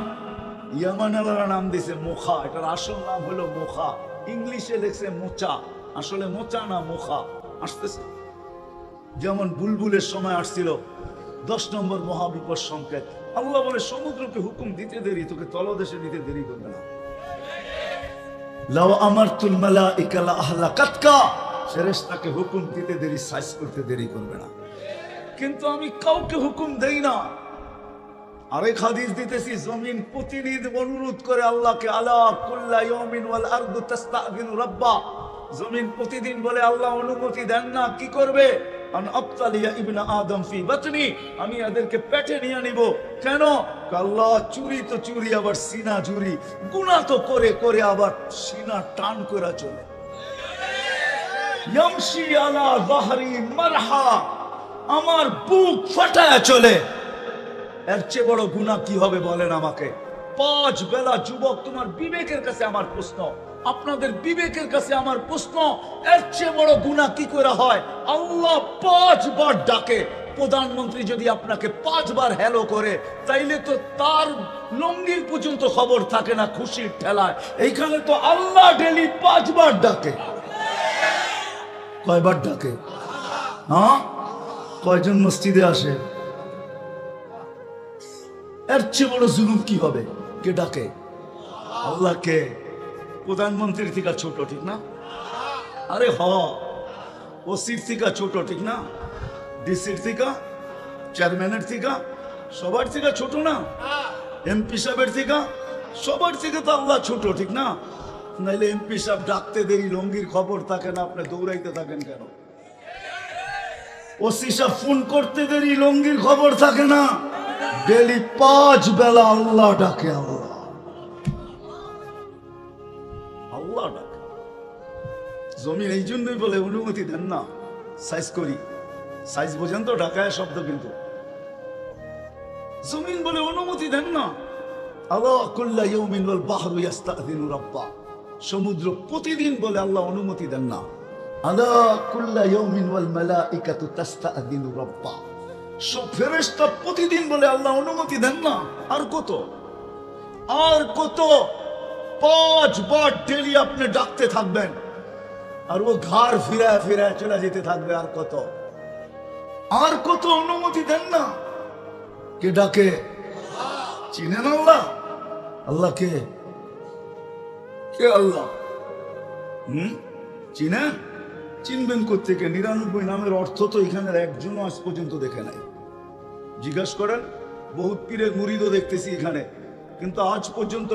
ইয়ামানের নাম দিয়েছে মুখা, এটার আসল নাম হলো মুখা। ইংলিশে লেখছে মোচা, আসলে মোচা না, মুখা। আসতেছে যেমন বুলবুলের সময় আসছিল, 10 নম্বর মহাবিপদ সংকেত। আল্লাহ বলে সমুদ্রকে হুকুম দিতে দেরি, তোকে তলদেশে নিতে দেরি করবে না। লাউ আমারতুল মালাইকা লাআহলাকাতকা, ফেরেশতাকে হুকুম দিতে দেরি, সাইজ করতে দেরি করবে না। কিন্তু আমি কাউকে হুকুম দেই না। আরেক হাদিস দিতেছি, জমিন প্রতিদিন অনুরোধ করে আল্লাহকে, আলা কুল্লা ইয়াউমিন ওয়াল আরদু তাস্তাযিনু রাব্বা, জমিন প্রতিদিন বলে আল্লাহ অনুমতি দেন না, কি করবে? আন আবতালিয়া ইবনা আদম ফি বাতনি, আমি এদেরকে পেটে নিয়ে নিব। কেন? আল্লাহ চুরি তো চুরি, আবার সিনা চুরি, গুনাহ তো করে করে আবার সিনা টান করে চলে। ইয়ামশি আলা যাহরি মারহা, আমার বুক ফাটায় চলে। এর চেয়ে বড় গুনাহ কি হবে বলেন আমাকে? 5 বেলা যুবক, তোমার বিবেকের কাছে আমার প্রশ্ন, আপনাদের বিবেকের কাছে আমার প্রশ্ন, এর চেয়ে বড় গুনাহ কি করে হয়? আল্লাহ 5 বার ডাকে। প্রধানমন্ত্রী যদি আপনাকে 5 বার হ্যালো করে, তাইলে তো তার লঙ্গির পর্যন্ত খবর থাকে না খুশির ঠেলায়। এইখানে তো আল্লাহ ডেলি 5 বার ডাকে। কয়বার ডাকে? হ্যাঁ, কয়জন মসজিদে আসে? এর চেয়ে বড় জুলুম কি হবে? কে ডাকে? আল্লাহকে। প্রধানমন্ত্রীর থেকে ছোট, ঠিক না? আরে হ, ওসির থেকে ছোট, ঠিক না? ডিসির থেকে, চেয়ারম্যানের থেকে, সবার থেকে ছোট না? এমপি সাহেবের থেকে, সবার থেকে তো আল্লাহ ছোট, ঠিক না? নাইলে এমপি সাহেব ডাকতে দেরি, লঙ্গির খবর থাকে না, আপনি দৌড়াইতে থাকেন কেন? ওসি সাহেব ফোন করতে দেরি, লঙ্গির খবর থাকে না। ডেলি 5 বেলা আল্লাহ ডাকে। আল্লাহ আল্লাহ ডাকে। জমিন এই জন্যই বলে অনুমতি দেন না, সাইজ করি। সাইজ বোঝেন তো? ঢাকায় শব্দ, কিন্তু জমিন বলে অনুমতি দেন না। আল্লাহ কুল্লা ইয়াউমিন ওয়াল বাহরু ইস্তাযিনু রাব্বা, সমুদ্র প্রতিদিন বলে আল্লাহ অনুমতি দেন না। আল্লাহ কুল্লা ইয়াউমিন ওয়াল মালাইকাতু তাস্তাযিনু রাব্বা, সব ফেরেশতা প্রতিদিন বলে আল্লাহ অনুমতি দেন না। আর কত, আর কত? 5 বার ডেলি আপনি ডাকতে থাকবেন, আর ও ঘাড় ফিরায় ফিরায় চলে যেতে থাকবে। আর কত, আর কত অনুমতি দেন না। কে ডাকে? চিনেন আল্লাহ? আল্লাহ কে? কে আল্লাহ? চিনেন? চিনবেন কোত্থেকে? 99 নামের অর্থ তো এখানের একজনও আজ পর্যন্ত দেখে নাই। জিজ্ঞাসা করেন, বহুত পীরের মুরিদও দেখতেছি এখানে, কিন্তু আজ পর্যন্ত